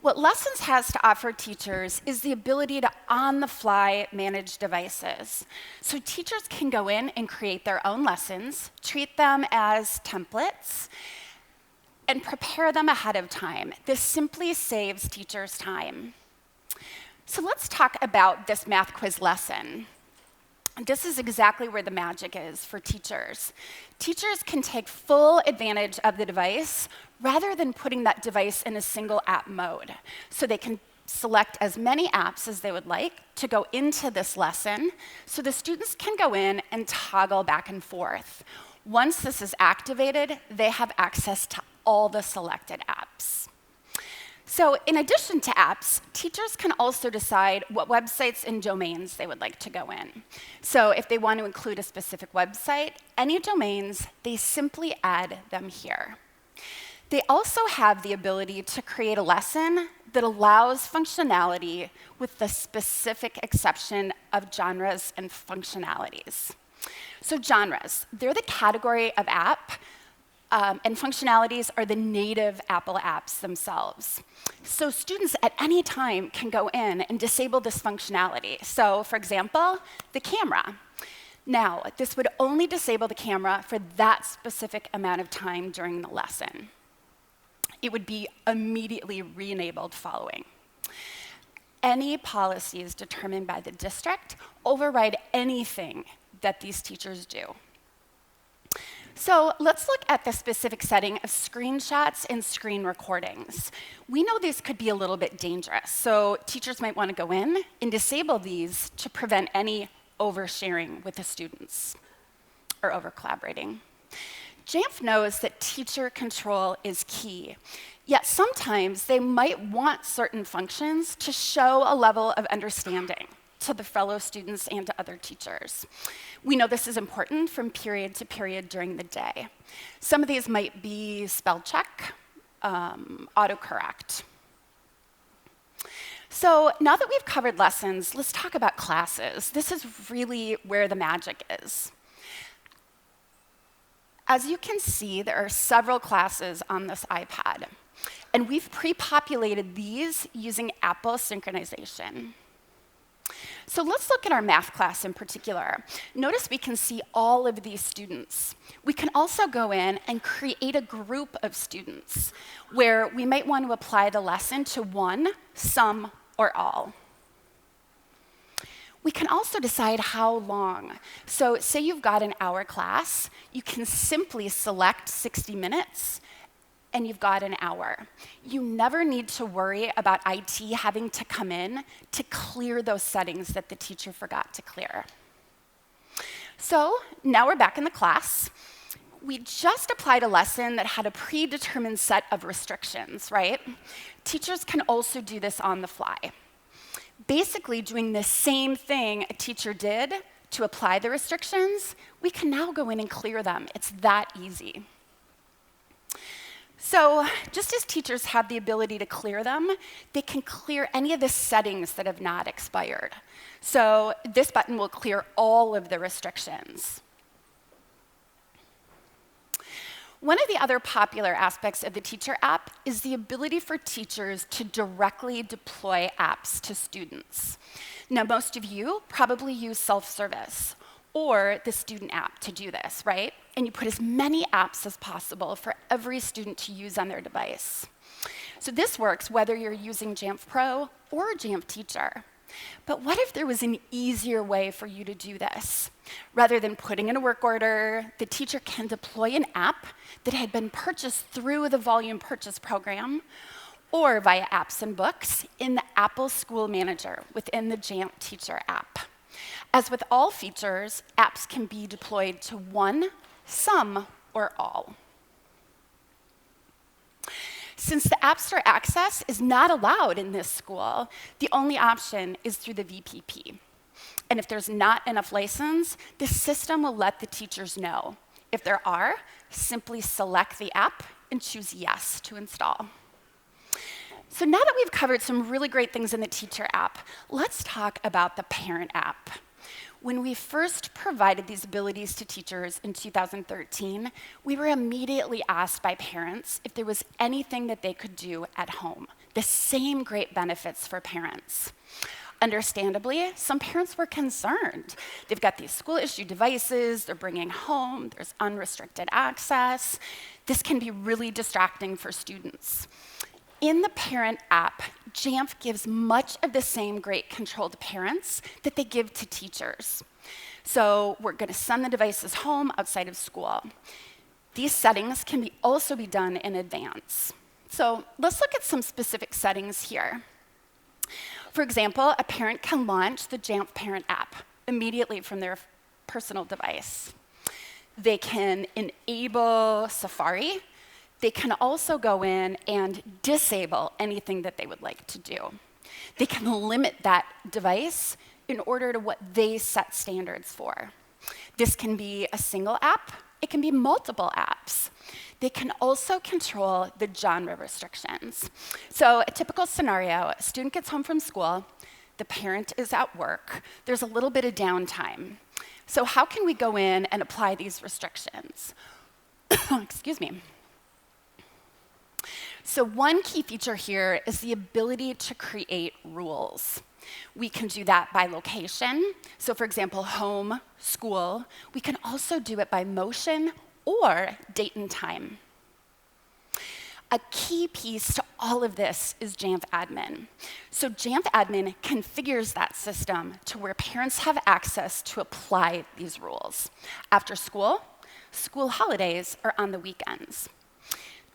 What Lessons has to offer teachers is the ability to on-the-fly manage devices. So teachers can go in and create their own lessons, treat them as templates, and prepare them ahead of time. This simply saves teachers time. So let's talk about this math quiz lesson. This is exactly where the magic is for teachers. Teachers can take full advantage of the device rather than putting that device in a single app mode. So they can select as many apps as they would like to go into this lesson, so the students can go in and toggle back and forth. Once this is activated, they have access to all the selected apps. So in addition to apps, teachers can also decide what websites and domains they would like to go in. So if they want to include a specific website, any domains, they simply add them here. They also have the ability to create a lesson that allows functionality with the specific exception of genres and functionalities. So genres, they're the category of app, and functionalities are the native Apple apps themselves. So students at any time can go in and disable this functionality. So for example, the camera. Now, this would only disable the camera for that specific amount of time during the lesson. It would be immediately re-enabled following. Any policies determined by the district override anything that these teachers do. So let's look at the specific setting of screenshots and screen recordings. We know these could be a little bit dangerous, so teachers might want to go in and disable these to prevent any oversharing with the students or over-collaborating. Jamf knows that teacher control is key, yet sometimes they might want certain functions to show a level of understanding to the fellow students and to other teachers. We know this is important from period to period during the day. Some of these might be spell check, autocorrect. So now that we've covered lessons, let's talk about classes. This is really where the magic is. As you can see, there are several classes on this iPad, and we've pre-populated these using Apple synchronization. So let's look at our math class in particular. Notice we can see all of these students. We can also go in and create a group of students where we might want to apply the lesson to one, some, or all. We can also decide how long. So say you've got an hour class, you can simply select 60 minutes, and you've got an hour. You never need to worry about IT having to come in to clear those settings that the teacher forgot to clear. So now we're back in the class. We just applied a lesson that had a predetermined set of restrictions, right? Teachers can also do this on the fly. Basically doing the same thing a teacher did to apply the restrictions, we can now go in and clear them. It's that easy. So just as teachers have the ability to clear them, they can clear any of the settings that have not expired. So this button will clear all of the restrictions. One of the other popular aspects of the Teacher app is the ability for teachers to directly deploy apps to students. Now, most of you probably use self-service or the student app to do this, right? And you put as many apps as possible for every student to use on their device. So this works whether you're using Jamf Pro or Jamf Teacher. But what if there was an easier way for you to do this? Rather than putting in a work order, the teacher can deploy an app that had been purchased through the volume purchase program or via apps and books in the Apple School Manager within the Jamf Teacher app. As with all features, apps can be deployed to one, some, or all. Since the App Store access is not allowed in this school, the only option is through the VPP. And if there's not enough license, the system will let the teachers know. If there are, simply select the app and choose yes to install. So now that we've covered some really great things in the Teacher app, let's talk about the Parent app. When we first provided these abilities to teachers in 2013, we were immediately asked by parents if there was anything that they could do at home. The same great benefits for parents. Understandably, some parents were concerned. They've got these school-issued devices they're bringing home, there's unrestricted access. This can be really distracting for students. In the parent app, Jamf gives much of the same great control to parents that they give to teachers. So we're going to send the devices home outside of school. These settings can also be done in advance. So let's look at some specific settings here. For example, a parent can launch the Jamf Parent app immediately from their personal device. They can enable Safari. They can also go in and disable anything that they would like to do. They can limit that device in order to what they set standards for. This can be a single app. It can be multiple apps. They can also control the genre restrictions. So a typical scenario, a student gets home from school, the parent is at work, there's a little bit of downtime. So how can we go in and apply these restrictions? Excuse me. So one key feature here is the ability to create rules. We can do that by location. So for example, home, school. We can also do it by motion or date and time. A key piece to all of this is Jamf Admin. So Jamf Admin configures that system to where parents have access to apply these rules. After school, school holidays, or on the weekends.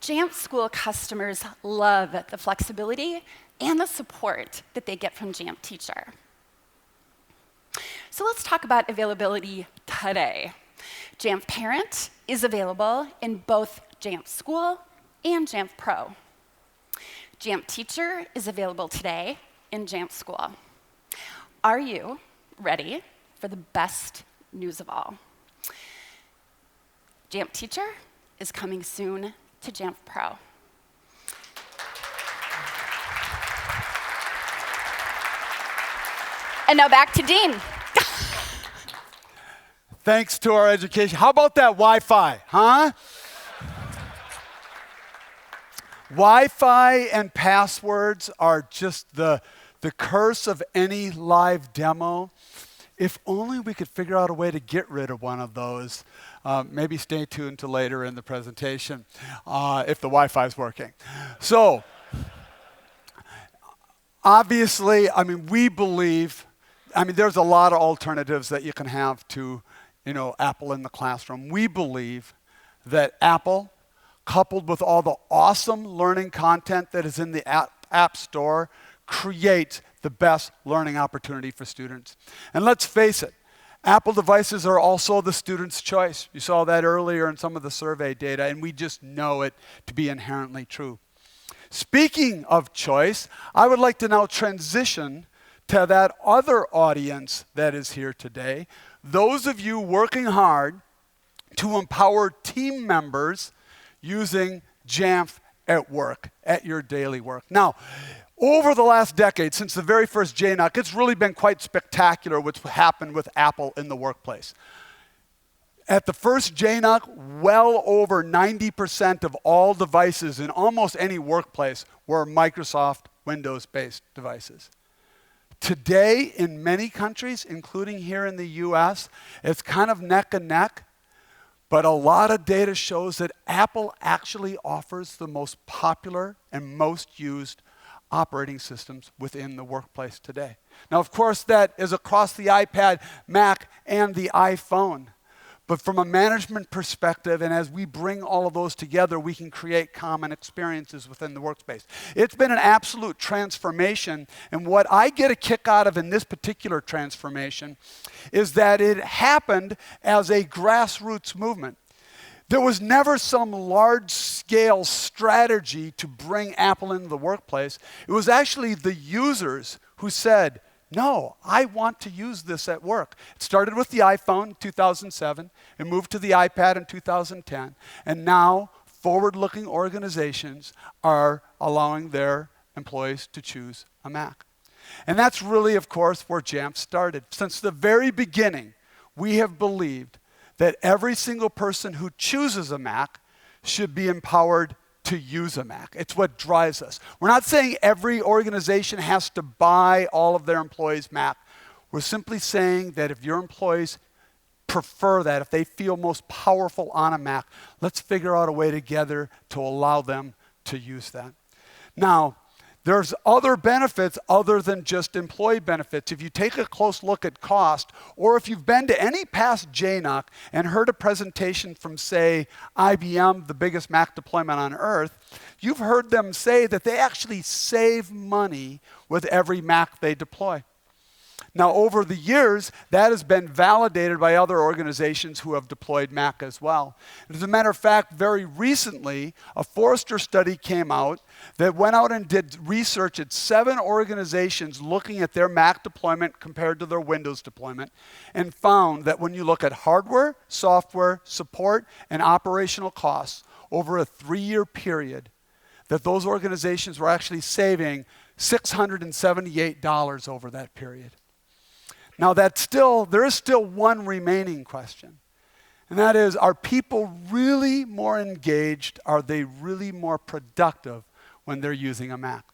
Jamf School customers love the flexibility and the support that they get from Jamf Teacher. So let's talk about availability today. Jamf Parent is available in both Jamf School and Jamf Pro. Jamf Teacher is available today in Jamf School. Are you ready for the best news of all? Jamf Teacher is coming soon to Jamf Pro. And now back to Dean. Thanks to our education. How about that Wi-Fi, huh? Wi-Fi and passwords are just the curse of any live demo. If only we could figure out a way to get rid of one of those. Maybe stay tuned to later in the presentation if the Wi-Fi is working. So, obviously, we believe, there's a lot of alternatives that you can have to, Apple in the classroom. We believe that Apple, coupled with all the awesome learning content that is in the App Store, creates the best learning opportunity for students. And let's face it, Apple devices are also the student's choice. You saw that earlier in some of the survey data, and we just know it to be inherently true. Speaking of choice, I would like to now transition to that other audience that is here today, those of you working hard to empower team members using Jamf at work, at your daily work. Now, over the last decade, since the very first JNUC, it's really been quite spectacular what's happened with Apple in the workplace. At the first JNUC, well over 90% of all devices in almost any workplace were Microsoft Windows-based devices. Today, in many countries, including here in the US, it's kind of neck and neck. But a lot of data shows that Apple actually offers the most popular and most used operating systems within the workplace today. Now, of course, that is across the iPad, Mac, and the iPhone. But from a management perspective, and as we bring all of those together, we can create common experiences within the workspace. It's been an absolute transformation, and what I get a kick out of in this particular transformation is that it happened as a grassroots movement. There was never some large-scale strategy to bring Apple into the workplace. It was actually the users who said, no, I want to use this at work. It started with the iPhone in 2007, it moved to the iPad in 2010, and now forward-looking organizations are allowing their employees to choose a Mac. And that's really, of course, where Jamf started. Since the very beginning, we have believed that every single person who chooses a Mac should be empowered to use a Mac. It's what drives us. We're not saying every organization has to buy all of their employees Mac. We're simply saying that if your employees prefer that, if they feel most powerful on a Mac, let's figure out a way together to allow them to use that. Now, there's other benefits other than just employee benefits. If you take a close look at cost, or if you've been to any past JNUC and heard a presentation from, say, IBM, the biggest Mac deployment on earth, you've heard them say that they actually save money with every Mac they deploy. Now, over the years, that has been validated by other organizations who have deployed Mac as well. As a matter of fact, very recently, a Forrester study came out that went out and did research at 7 organizations looking at their Mac deployment compared to their Windows deployment, and found that when you look at hardware, software, support, and operational costs over a 3-year period, that those organizations were actually saving $678 over that period. Now, there is still one remaining question, and that is, are people really more engaged? Are they really more productive when they're using a Mac?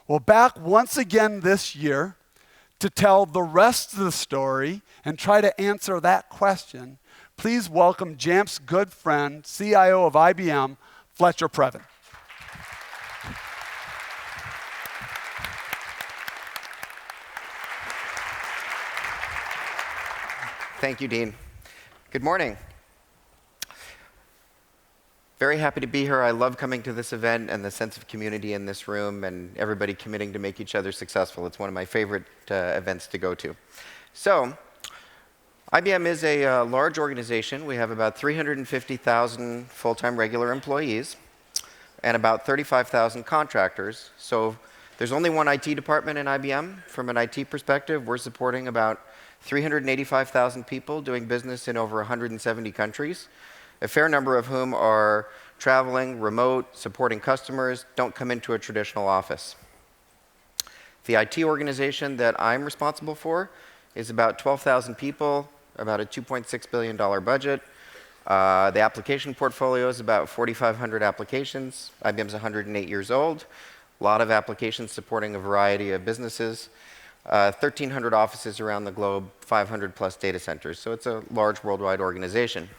Well, back once again this year to tell the rest of the story and try to answer that question, please welcome Jamf's good friend, CIO of IBM, Fletcher Previn. Thank you, Dean. Good morning. Very happy to be here. I love coming to this event and the sense of community in this room and everybody committing to make each other successful. It's one of my favorite events to go to. So, IBM is a large organization. We have about 350,000 full-time regular employees and about 35,000 contractors. So there's only one IT department in IBM. From an IT perspective, we're supporting about 385,000 people doing business in over 170 countries, a fair number of whom are traveling, remote, supporting customers, don't come into a traditional office. The IT organization that I'm responsible for is about 12,000 people, about a $2.6 billion budget. The application portfolio is about 4,500 applications. IBM's 108 years old. A lot of applications supporting a variety of businesses. 1,300 offices around the globe, 500 plus data centers. So it's a large worldwide organization.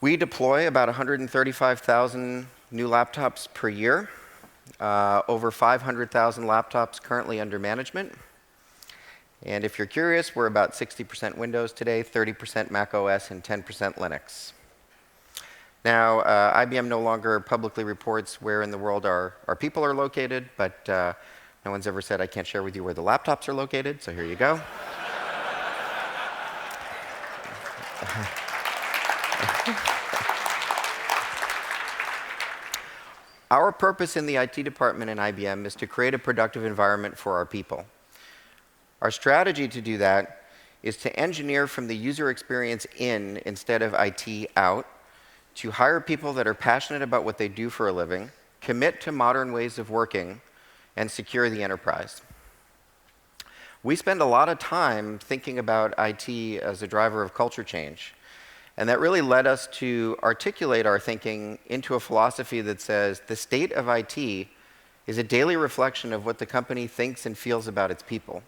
We deploy about 135,000 new laptops per year, over 500,000 laptops currently under management. And if you're curious, we're about 60% Windows today, 30% Mac OS, and 10% Linux. Now, IBM no longer publicly reports where in the world our people are located, but no one's ever said I can't share with you where the laptops are located, so here you go. Our purpose in the IT department in IBM is to create a productive environment for our people. Our strategy to do that is to engineer from the user experience in instead of IT out, to hire people that are passionate about what they do for a living, commit to modern ways of working, and secure the enterprise. We spend a lot of time thinking about IT as a driver of culture change. And that really led us to articulate our thinking into a philosophy that says the state of IT is a daily reflection of what the company thinks and feels about its people.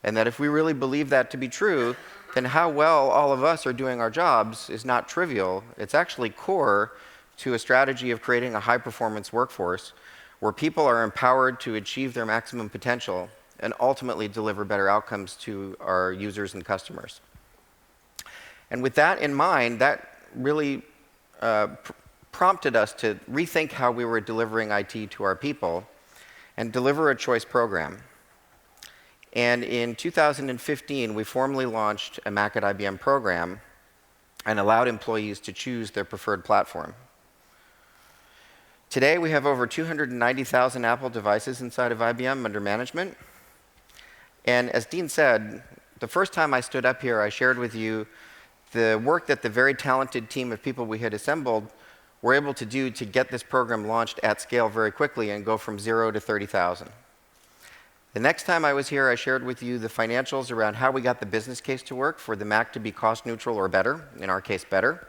And that if we really believe that to be true, then how well all of us are doing our jobs is not trivial. It's actually core to a strategy of creating a high-performance workforce where people are empowered to achieve their maximum potential and ultimately deliver better outcomes to our users and customers. And with that in mind, that really prompted us to rethink how we were delivering IT to our people and deliver a choice program. And in 2015, we formally launched a Mac at IBM program and allowed employees to choose their preferred platform. Today, we have over 290,000 Apple devices inside of IBM under management. And as Dean said, the first time I stood up here, I shared with you the work that the very talented team of people we had assembled were able to do to get this program launched at scale very quickly and go from 0 to 30,000. The next time I was here, I shared with you the financials around how we got the business case to work for the Mac to be cost neutral or better, in our case, better.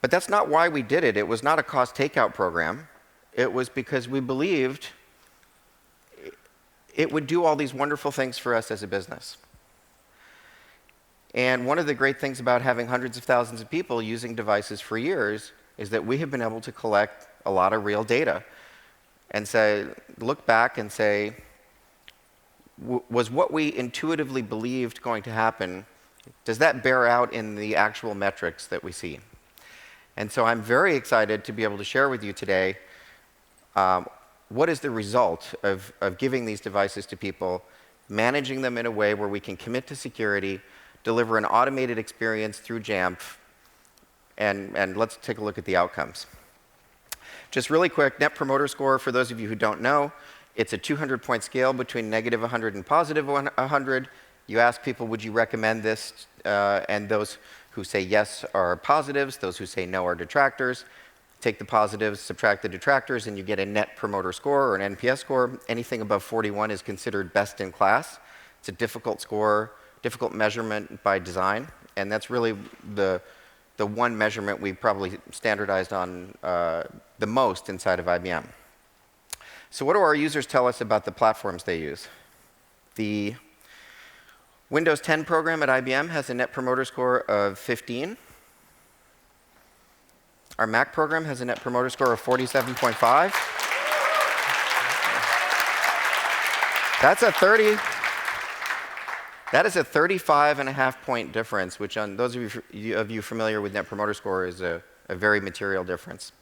But that's not why we did it. It was not a cost takeout program. It was because we believed it would do all these wonderful things for us as a business. And one of the great things about having hundreds of thousands of people using devices for years is that we have been able to collect a lot of real data and say, look back and say, was what we intuitively believed going to happen, does that bear out in the actual metrics that we see? And so I'm very excited to be able to share with you today what is the result of giving these devices to people, managing them in a way where we can commit to security, deliver an automated experience through Jamf, and let's take a look at the outcomes. Just really quick, Net Promoter Score, for those of you who don't know, it's a 200-point scale between -100 and +100. You ask people, would you recommend this? And those who say yes are positives. Those who say no are detractors. Take the positives, subtract the detractors, and you get a Net Promoter Score or an NPS score. Anything above 41 is considered best in class. It's a difficult score, difficult measurement by design, and that's really the one measurement we probably standardized on the most inside of IBM. So what do our users tell us about the platforms they use? The Windows 10 program at IBM has a Net Promoter Score of 15. Our Mac program has a Net Promoter Score of 47.5. That is a 35.5-point difference, which on those of you familiar with Net Promoter Score is a very material difference.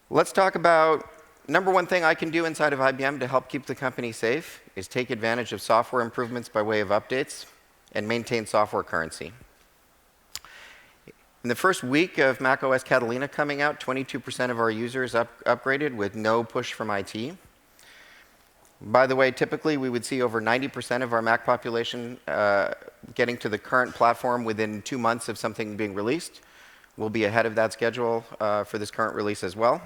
Let's talk about number one thing I can do inside of IBM to help keep the company safe is take advantage of software improvements by way of updates and maintain software currency. In the first week of macOS Catalina coming out, 22% of our users upgraded with no push from IT. By the way, typically we would see over 90% of our Mac population getting to the current platform within 2 months of something being released. We'll be ahead of that schedule for this current release as well.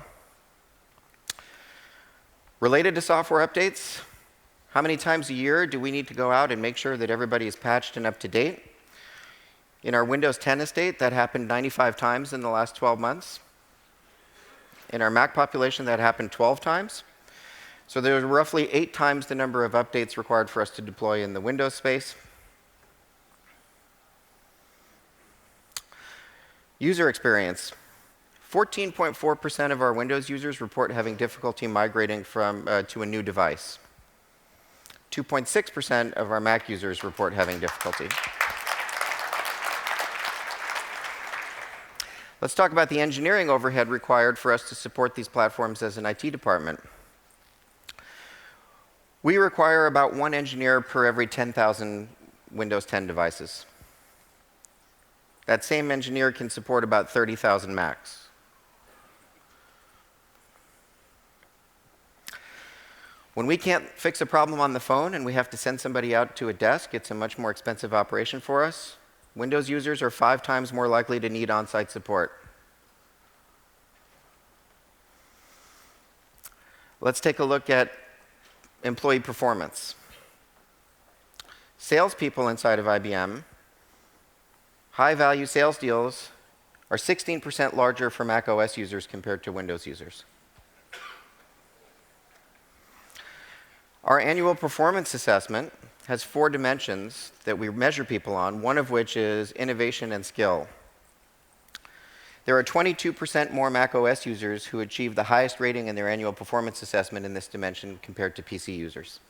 Related to software updates, how many times a year do we need to go out and make sure that everybody is patched and up to date? In our Windows 10 estate, that happened 95 times in the last 12 months. In our Mac population, that happened 12 times. So there's roughly 8 times the number of updates required for us to deploy in the Windows space. User experience. 14.4% of our Windows users report having difficulty migrating to a new device. 2.6% of our Mac users report having difficulty. Let's talk about the engineering overhead required for us to support these platforms as an IT department. We require about 1 engineer per every 10,000 Windows 10 devices. That same engineer can support about 30,000 Macs. When we can't fix a problem on the phone and we have to send somebody out to a desk, it's a much more expensive operation for us. Windows users are 5 times more likely to need on-site support. Let's take a look at employee performance. Salespeople inside of IBM, high-value sales deals are 16% larger for Mac OS users compared to Windows users. Our annual performance assessment has 4 dimensions that we measure people on, one of which is innovation and skill. There are 22% more Mac OS users who achieve the highest rating in their annual performance assessment in this dimension compared to PC users.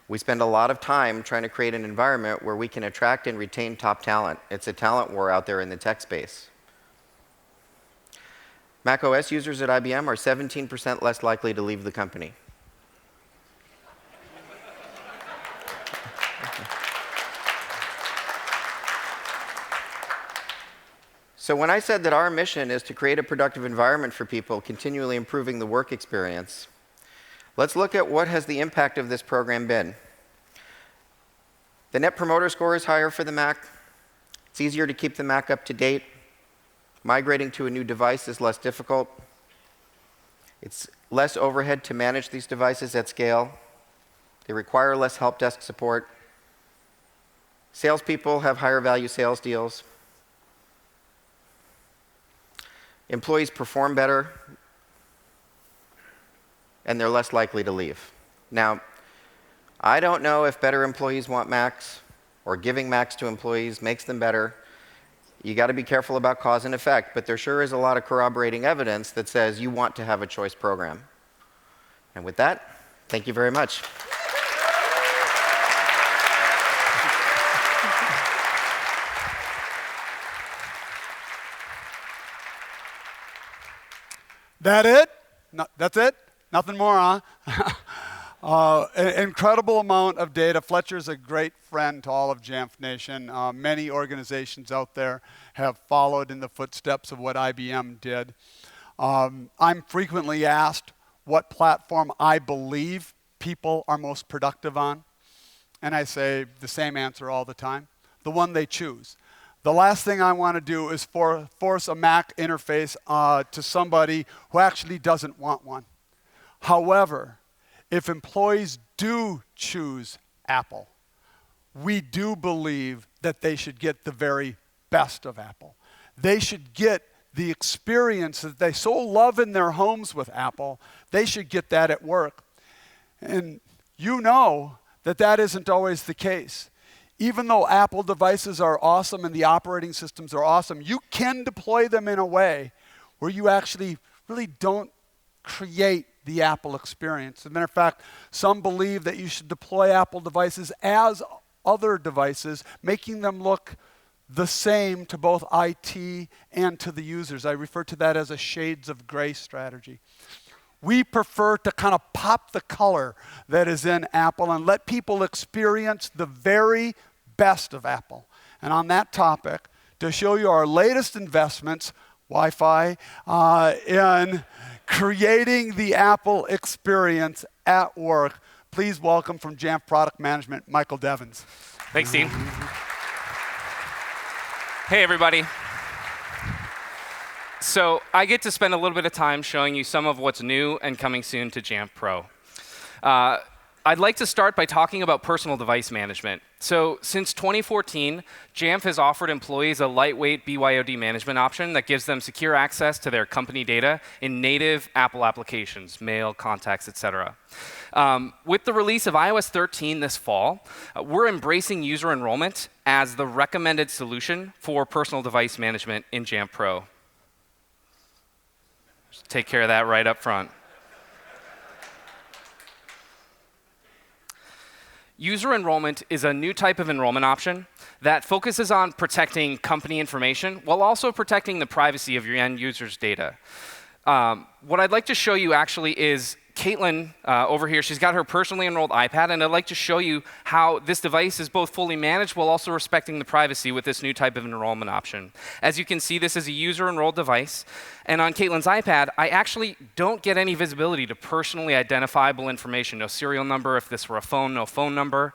We spend a lot of time trying to create an environment where we can attract and retain top talent. It's a talent war out there in the tech space. Mac OS users at IBM are 17% less likely to leave the company. So when I said that our mission is to create a productive environment for people, continually improving the work experience, let's look at what has the impact of this program been. The Net Promoter Score is higher for the Mac. It's easier to keep the Mac up to date. Migrating to a new device is less difficult. It's less overhead to manage these devices at scale. They require less help desk support. Salespeople have higher value sales deals. Employees perform better, and they're less likely to leave. Now, I don't know if better employees want Macs or giving Macs to employees makes them better. You got to be careful about cause and effect, but there sure is a lot of corroborating evidence that says you want to have a choice program. And with that, thank you very much. That it? No, that's it? Nothing more, huh? An incredible amount of data. Fletcher's a great friend to all of Jamf Nation. Many organizations out there have followed in the footsteps of what IBM did. I'm frequently asked what platform I believe people are most productive on. And I say the same answer all the time, the one they choose. The last thing I want to do is force a Mac interface to somebody who actually doesn't want one. However, if employees do choose Apple, we do believe that they should get the very best of Apple. They should get the experience that they so love in their homes with Apple. They should get that at work. And you know that that isn't always the case. Even though Apple devices are awesome and the operating systems are awesome, you can deploy them in a way where you actually really don't create the Apple experience. As a matter of fact, some believe that you should deploy Apple devices as other devices, making them look the same to both IT and to the users. I refer to that as a shades of gray strategy. We prefer to kind of pop the color that is in Apple and let people experience the very best of Apple. And on that topic, to show you our latest investments, Wi-Fi, in creating the Apple experience at work, please welcome from Jamf Product Management, Michael Devins. Thanks, Dean. Hey, everybody. So I get to spend a little bit of time showing you some of what's new and coming soon to Jamf Pro. I'd like to start by talking about personal device management. So since 2014, Jamf has offered employees a lightweight BYOD management option that gives them secure access to their company data in native Apple applications, mail, contacts, etc. With the release of iOS 13 this fall, we're embracing user enrollment as the recommended solution for personal device management in Jamf Pro. Just take care of that right up front. User enrollment is a new type of enrollment option that focuses on protecting company information while also protecting the privacy of your end users' data. What I'd like to show you actually is Caitlin over here. She's got her personally enrolled iPad, and I'd like to show you how this device is both fully managed while also respecting the privacy with this new type of enrollment option. As you can see, this is a user-enrolled device, and on Caitlin's iPad, I actually don't get any visibility to personally identifiable information. No serial number. If this were a phone, no phone number.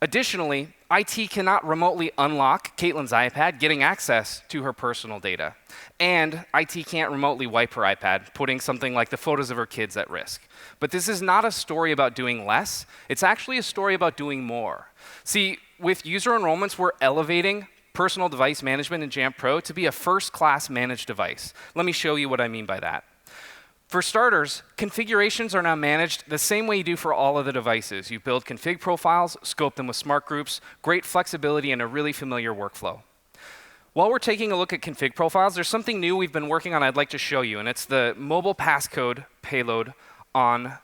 Additionally, IT cannot remotely unlock Caitlin's iPad, getting access to her personal data. And IT can't remotely wipe her iPad, putting something like the photos of her kids at risk. But this is not a story about doing less. It's actually a story about doing more. See, with user enrollments, we're elevating personal device management in Jamf Pro to be a first-class managed device. Let me show you what I mean by that. For starters, configurations are now managed the same way you do for all of the devices. You build config profiles, scope them with smart groups, great flexibility, and a really familiar workflow. While we're taking a look at config profiles, there's something new we've been working on I'd like to show you, and it's the mobile passcode payload on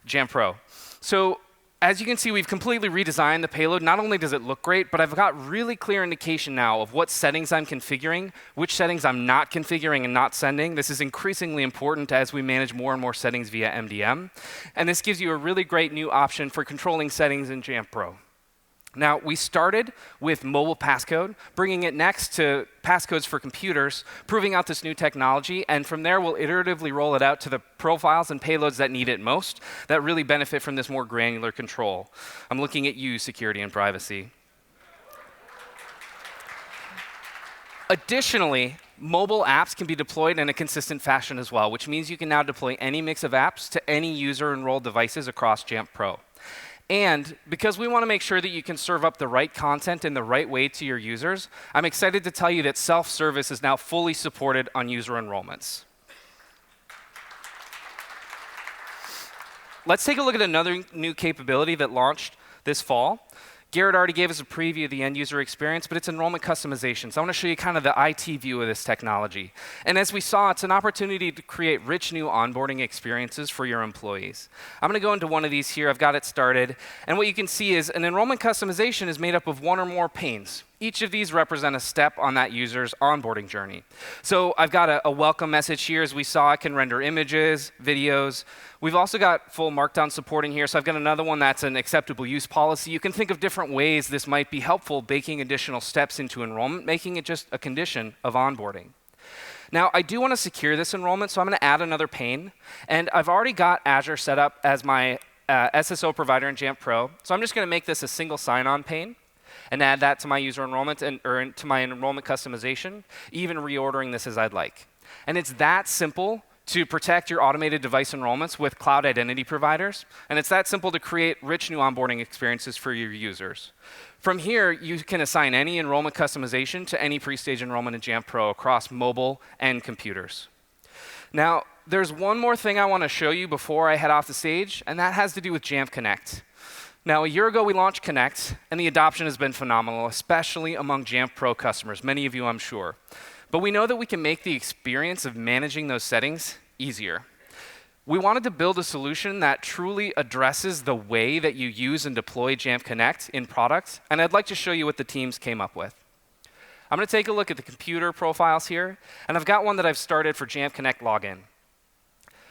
Jamf Pro. So as you can see, we've completely redesigned the payload. Not only does it look great, but I've got really clear indication now of what settings I'm configuring, which settings I'm not configuring and not sending. This is increasingly important as we manage more and more settings via MDM. And this gives you a really great new option for controlling settings in Jamf Pro. Now, we started with mobile passcode, bringing it next to passcodes for computers, proving out this new technology, and from there we'll iteratively roll it out to the profiles and payloads that need it most, that really benefit from this more granular control. I'm looking at you, security and privacy. Additionally, Mobile apps can be deployed in a consistent fashion as well, which means you can now deploy any mix of apps to any user-enrolled devices across Jamf Pro. And because we want to make sure that you can serve up the right content in the right way to your users, I'm excited to tell you that self-service is now fully supported on user enrollments. Let's take a look at another new capability that launched this fall. Garrett already gave us a preview of the end user experience, but it's enrollment customization. So I want to show you kind of the IT view of this technology. And as we saw, it's an opportunity to create rich new onboarding experiences for your employees. I'm going to go into one of these here. I've got it started. And what you can see is an enrollment customization is made up of one or more panes. Each of these represent a step on that user's onboarding journey. So I've got a welcome message here. As we saw, I can render images, videos. We've also got full Markdown supporting here. So I've got another one that's an acceptable use policy. You can think of different ways this might be helpful, baking additional steps into enrollment, making it just a condition of onboarding. Now, I do want to secure this enrollment, so I'm going to add another pane. And I've already got Azure set up as my SSO provider in Jamf Pro. So I'm just going to make this a single sign-on pane and add that to my user enrollment or to my enrollment customization, even reordering this as I'd like. And it's that simple to protect your automated device enrollments with cloud identity providers. And it's that simple to create rich new onboarding experiences for your users. From here, you can assign any enrollment customization to any pre-stage enrollment in Jamf Pro across mobile and computers. Now, there's one more thing I want to show you before I head off the stage, and that has to do with Jamf Connect. Now, a year ago, we launched Connect, and the adoption has been phenomenal, especially among Jamf Pro customers, many of you, I'm sure. But we know that we can make the experience of managing those settings easier. We wanted to build a solution that truly addresses the way that you use and deploy Jamf Connect in products, and I'd like to show you what the teams came up with. I'm going to take a look at the computer profiles here, and I've got one that I've started for Jamf Connect login.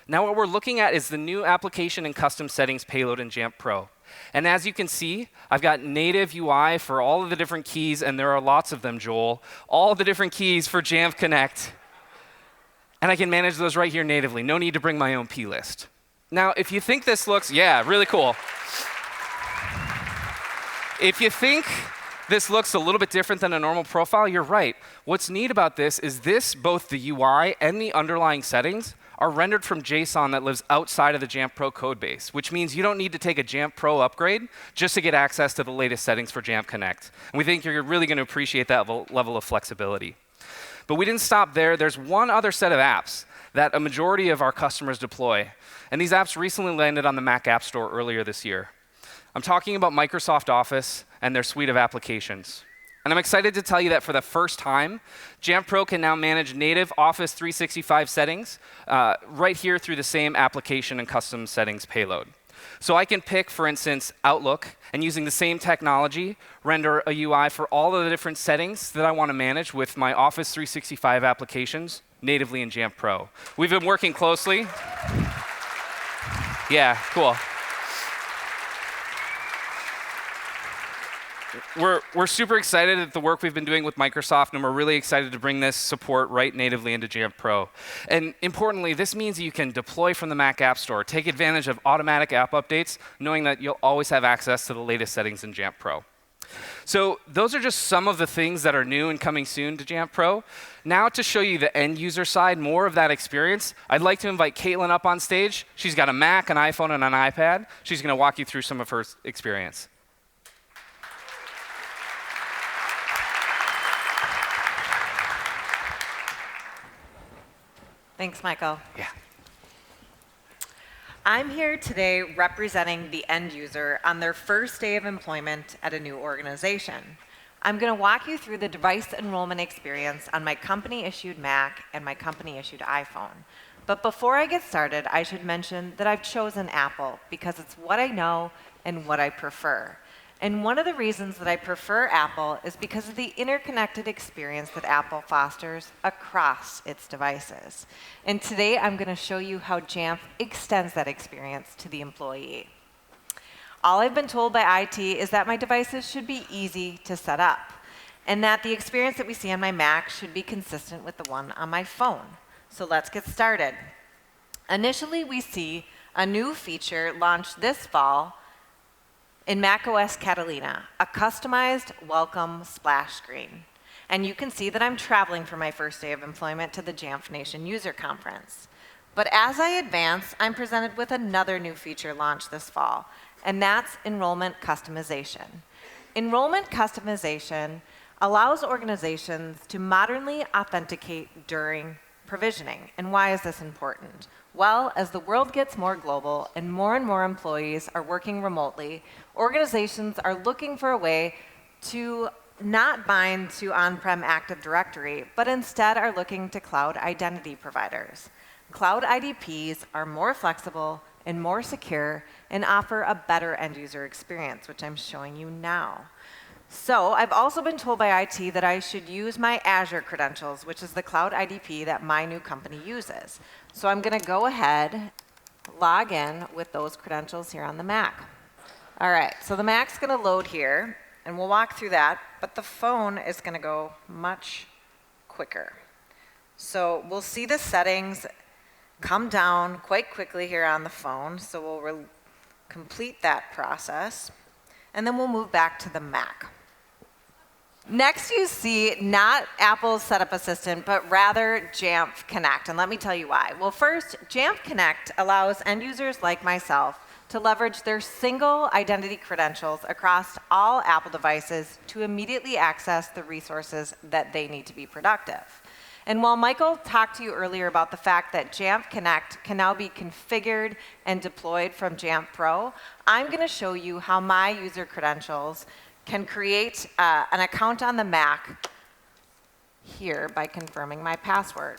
Now, what we're looking at is the new application and custom settings payload in Jamf Pro. And as you can see, I've got native UI for all of the different keys, and there are lots of them, Joel, all the different keys for Jamf Connect. And I can manage those right here natively. No need to bring my own plist. Now, if you think this looks, yeah, really cool. If you think this looks a little bit different than a normal profile, you're right. What's neat about this is both the UI and the underlying settings are rendered from JSON that lives outside of the Jamf Pro code base, which means you don't need to take a Jamf Pro upgrade just to get access to the latest settings for Jamf Connect. And we think you're really going to appreciate that level of flexibility. But we didn't stop there. There's one other set of apps that a majority of our customers deploy. And these apps recently landed on the Mac App Store earlier this year. I'm talking about Microsoft Office and their suite of applications. And I'm excited to tell you that for the first time, Jamf Pro can now manage native Office 365 settings right here through the same application and custom settings payload. So I can pick, for instance, Outlook, and using the same technology, render a UI for all of the different settings that I want to manage with my Office 365 applications natively in Jamf Pro. We've been working closely. Yeah, cool. We're super excited at the work we've been doing with Microsoft, and we're really excited to bring this support right natively into Jamf Pro. And importantly, this means you can deploy from the Mac App Store, take advantage of automatic app updates, knowing that you'll always have access to the latest settings in Jamf Pro. So those are just some of the things that are new and coming soon to Jamf Pro. Now to show you the end user side, more of that experience, I'd like to invite Caitlin up on stage. She's got a Mac, an iPhone, and an iPad. She's going to walk you through some of her experience. Thanks, Michael. Yeah. I'm here today representing the end user on their first day of employment at a new organization. I'm going to walk you through the device enrollment experience on my company-issued Mac and my company-issued iPhone. But before I get started, I should mention that I've chosen Apple because it's what I know and what I prefer. And one of the reasons that I prefer Apple is because of the interconnected experience that Apple fosters across its devices. And today I'm going to show you how Jamf extends that experience to the employee. All I've been told by IT is that my devices should be easy to set up, and that the experience that we see on my Mac should be consistent with the one on my phone. So let's get started. Initially, we see a new feature launched this fall in macOS Catalina, a customized welcome splash screen. And you can see that I'm traveling for my first day of employment to the Jamf Nation User Conference. But as I advance, I'm presented with another new feature launched this fall, and that's enrollment customization. Enrollment customization allows organizations to modernly authenticate during provisioning. And why is this important? Well, as the world gets more global and more employees are working remotely, organizations are looking for a way to not bind to on-prem Active Directory, but instead are looking to cloud identity providers. Cloud IDPs are more flexible and more secure and offer a better end-user experience, which I'm showing you now. So I've also been told by IT that I should use my Azure credentials, which is the cloud IDP that my new company uses. So I'm going to go ahead, log in with those credentials here on the Mac. All right, so the Mac's going to load here, and we'll walk through that, but the phone is going to go much quicker. So we'll see the settings come down quite quickly here on the phone, so we'll complete that process, and then we'll move back to the Mac. Next, you see not Apple's Setup Assistant, but rather Jamf Connect, and let me tell you why. Well, first, Jamf Connect allows end users like myself to leverage their single identity credentials across all Apple devices to immediately access the resources that they need to be productive. And while Michael talked to you earlier about the fact that Jamf Connect can now be configured and deployed from Jamf Pro, I'm going to show you how my user credentials can create an account on the Mac here by confirming my password.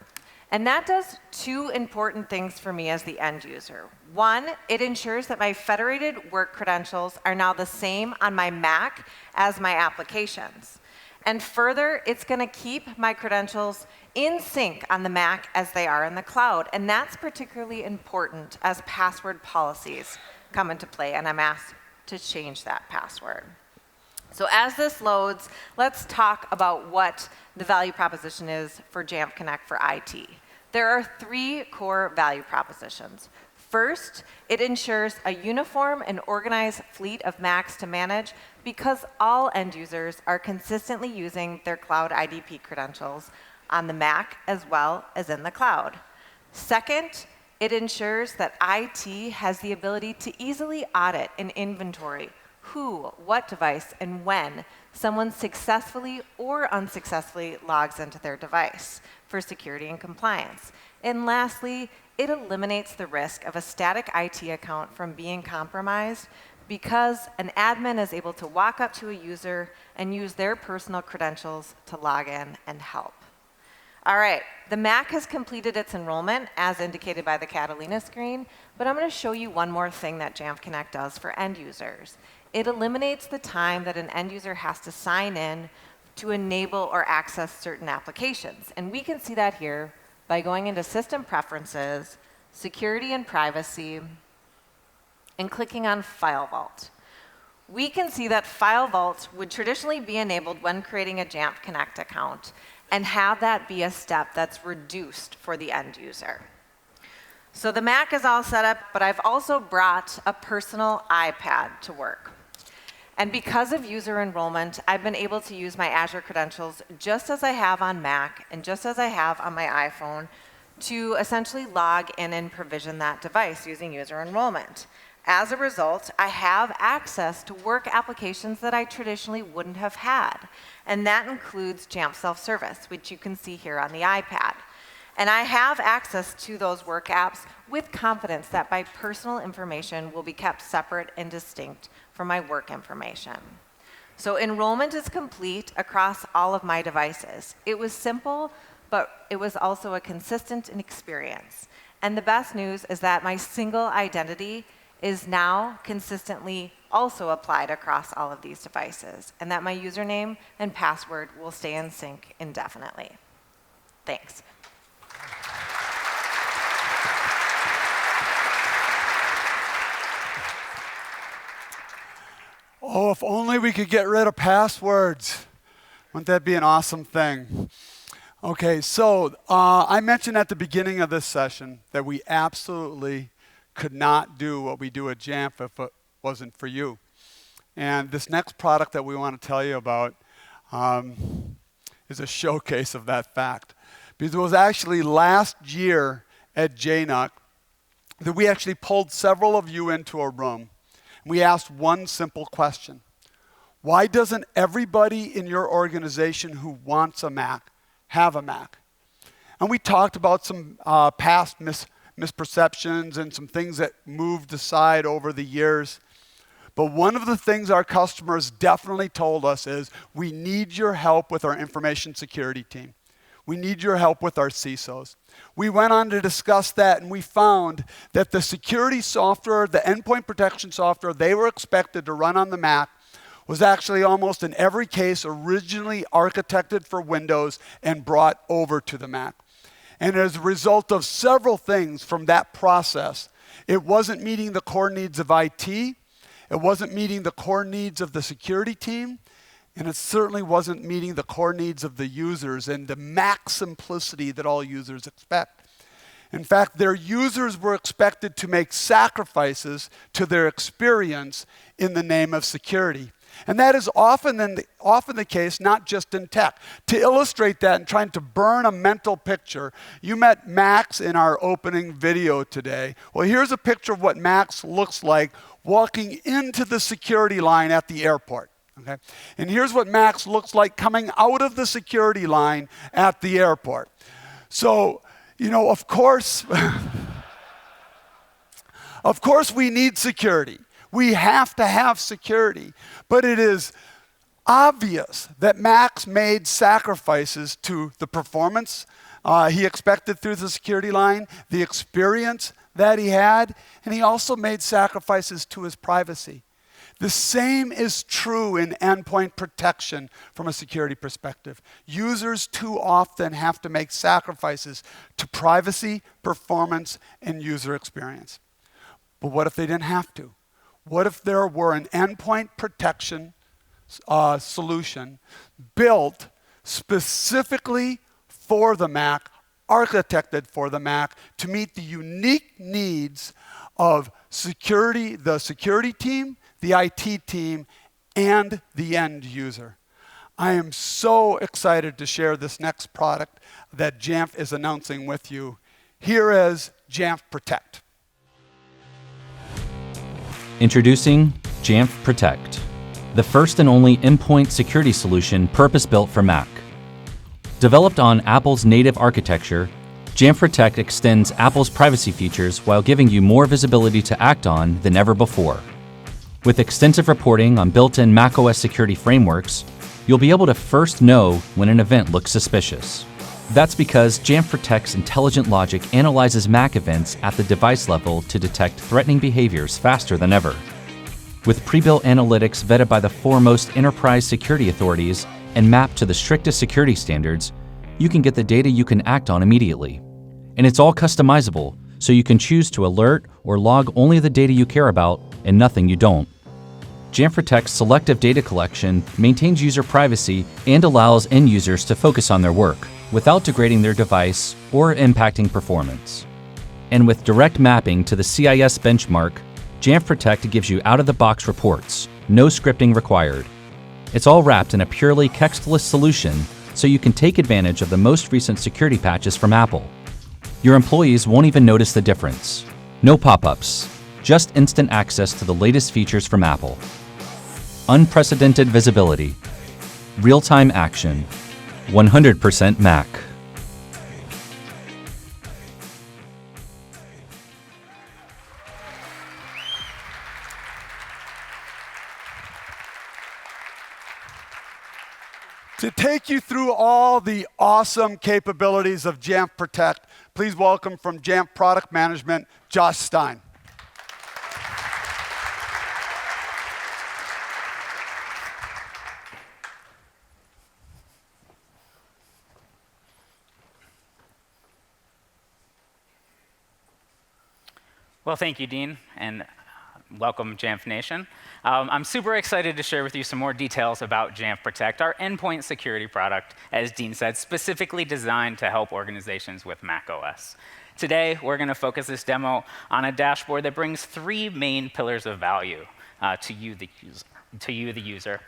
And that does two important things for me as the end user. One, it ensures that my federated work credentials are now the same on my Mac as my applications. And further, it's going to keep my credentials in sync on the Mac as they are in the cloud. And that's particularly important as password policies come into play, and I'm asked to change that password. So as this loads, let's talk about what the value proposition is for Jamf Connect for IT. There are three core value propositions. First, it ensures a uniform and organized fleet of Macs to manage because all end users are consistently using their cloud IDP credentials on the Mac as well as in the cloud. Second, it ensures that IT has the ability to easily audit and inventory who, what device, and when someone successfully or unsuccessfully logs into their device for security and compliance. And lastly, it eliminates the risk of a static IT account from being compromised because an admin is able to walk up to a user and use their personal credentials to log in and help. All right, the Mac has completed its enrollment as indicated by the Catalina screen, but I'm going to show you one more thing that Jamf Connect does for end users. It eliminates the time that an end user has to sign in to enable or access certain applications. And we can see that here by going into System Preferences, Security and Privacy, and clicking on File Vault. We can see that File Vault would traditionally be enabled when creating a Jamf Connect account and have that be a step that's reduced for the end user. So the Mac is all set up, but I've also brought a personal iPad to work. And because of user enrollment, I've been able to use my Azure credentials just as I have on Mac and just as I have on my iPhone to essentially log in and provision that device using user enrollment. As a result, I have access to work applications that I traditionally wouldn't have had. And that includes Jamf Self-Service, which you can see here on the iPad. And I have access to those work apps with confidence that my personal information will be kept separate and distinct from my work information. So enrollment is complete across all of my devices. It was simple, but it was also a consistent experience. And the best news is that my single identity is now consistently also applied across all of these devices, and that my username and password will stay in sync indefinitely. Thanks. Oh, if only we could get rid of passwords. Wouldn't that be an awesome thing? Okay, so I mentioned at the beginning of this session that we absolutely could not do what we do at Jamf if it wasn't for you. And this next product that we want to tell you about is a showcase of that fact. Because it was actually last year at JNUC that we actually pulled several of you into a room. And we asked one simple question. Why doesn't everybody in your organization who wants a Mac have a Mac? And we talked about some past misperceptions and some things that moved aside over the years. But one of the things our customers definitely told us is, we need your help with our information security team. We need your help with our CISOs. We went on to discuss that, and we found that the security software, the endpoint protection software they were expected to run on the Mac was actually almost in every case originally architected for Windows and brought over to the Mac. And as a result of several things from that process, it wasn't meeting the core needs of IT, it wasn't meeting the core needs of the security team, and it certainly wasn't meeting the core needs of the users and the Mac simplicity that all users expect. In fact, their users were expected to make sacrifices to their experience in the name of security. And that is often the case, not just in tech. To illustrate that and trying to burn a mental picture, you met Max in our opening video today. Well, here's a picture of what Max looks like walking into the security line at the airport. Okay? And here's what Max looks like coming out of the security line at the airport. So, of course, of course we need security. We have to have security. But it is obvious that Max made sacrifices to the performance he expected through the security line, the experience that he had, and he also made sacrifices to his privacy. The same is true in endpoint protection from a security perspective. Users too often have to make sacrifices to privacy, performance, and user experience. But what if they didn't have to? What if there were an endpoint protection solution built specifically for the Mac, architected for the Mac, to meet the unique needs of security, the security team, the IT team, and the end user? I am so excited to share this next product that Jamf is announcing with you. Here is Jamf Protect. Introducing Jamf Protect, the first and only endpoint security solution purpose-built for Mac. Developed on Apple's native architecture, Jamf Protect extends Apple's privacy features while giving you more visibility to act on than ever before. With extensive reporting on built-in macOS security frameworks, you'll be able to first know when an event looks suspicious. That's because Jamf Protect's intelligent logic analyzes Mac events at the device level to detect threatening behaviors faster than ever. With pre-built analytics vetted by the foremost enterprise security authorities and mapped to the strictest security standards, you can get the data you can act on immediately. And it's all customizable, so you can choose to alert or log only the data you care about and nothing you don't. Jamf Protect's selective data collection maintains user privacy and allows end users to focus on their work without degrading their device or impacting performance. And with direct mapping to the CIS benchmark, Jamf Protect gives you out-of-the-box reports, no scripting required. It's all wrapped in a purely textless solution, so you can take advantage of the most recent security patches from Apple. Your employees won't even notice the difference. No pop-ups, just instant access to the latest features from Apple. Unprecedented visibility, real-time action, 100% Mac. To take you through all the awesome capabilities of Jamf Protect, please welcome from Jamf Product Management, Josh Stein. Well, thank you, Dean, and welcome, Jamf Nation. I'm super excited to share with you some more details about Jamf Protect, our endpoint security product, as Dean said, specifically designed to help organizations with macOS. Today, we're going to focus this demo on a dashboard that brings three main pillars of value to you, the user.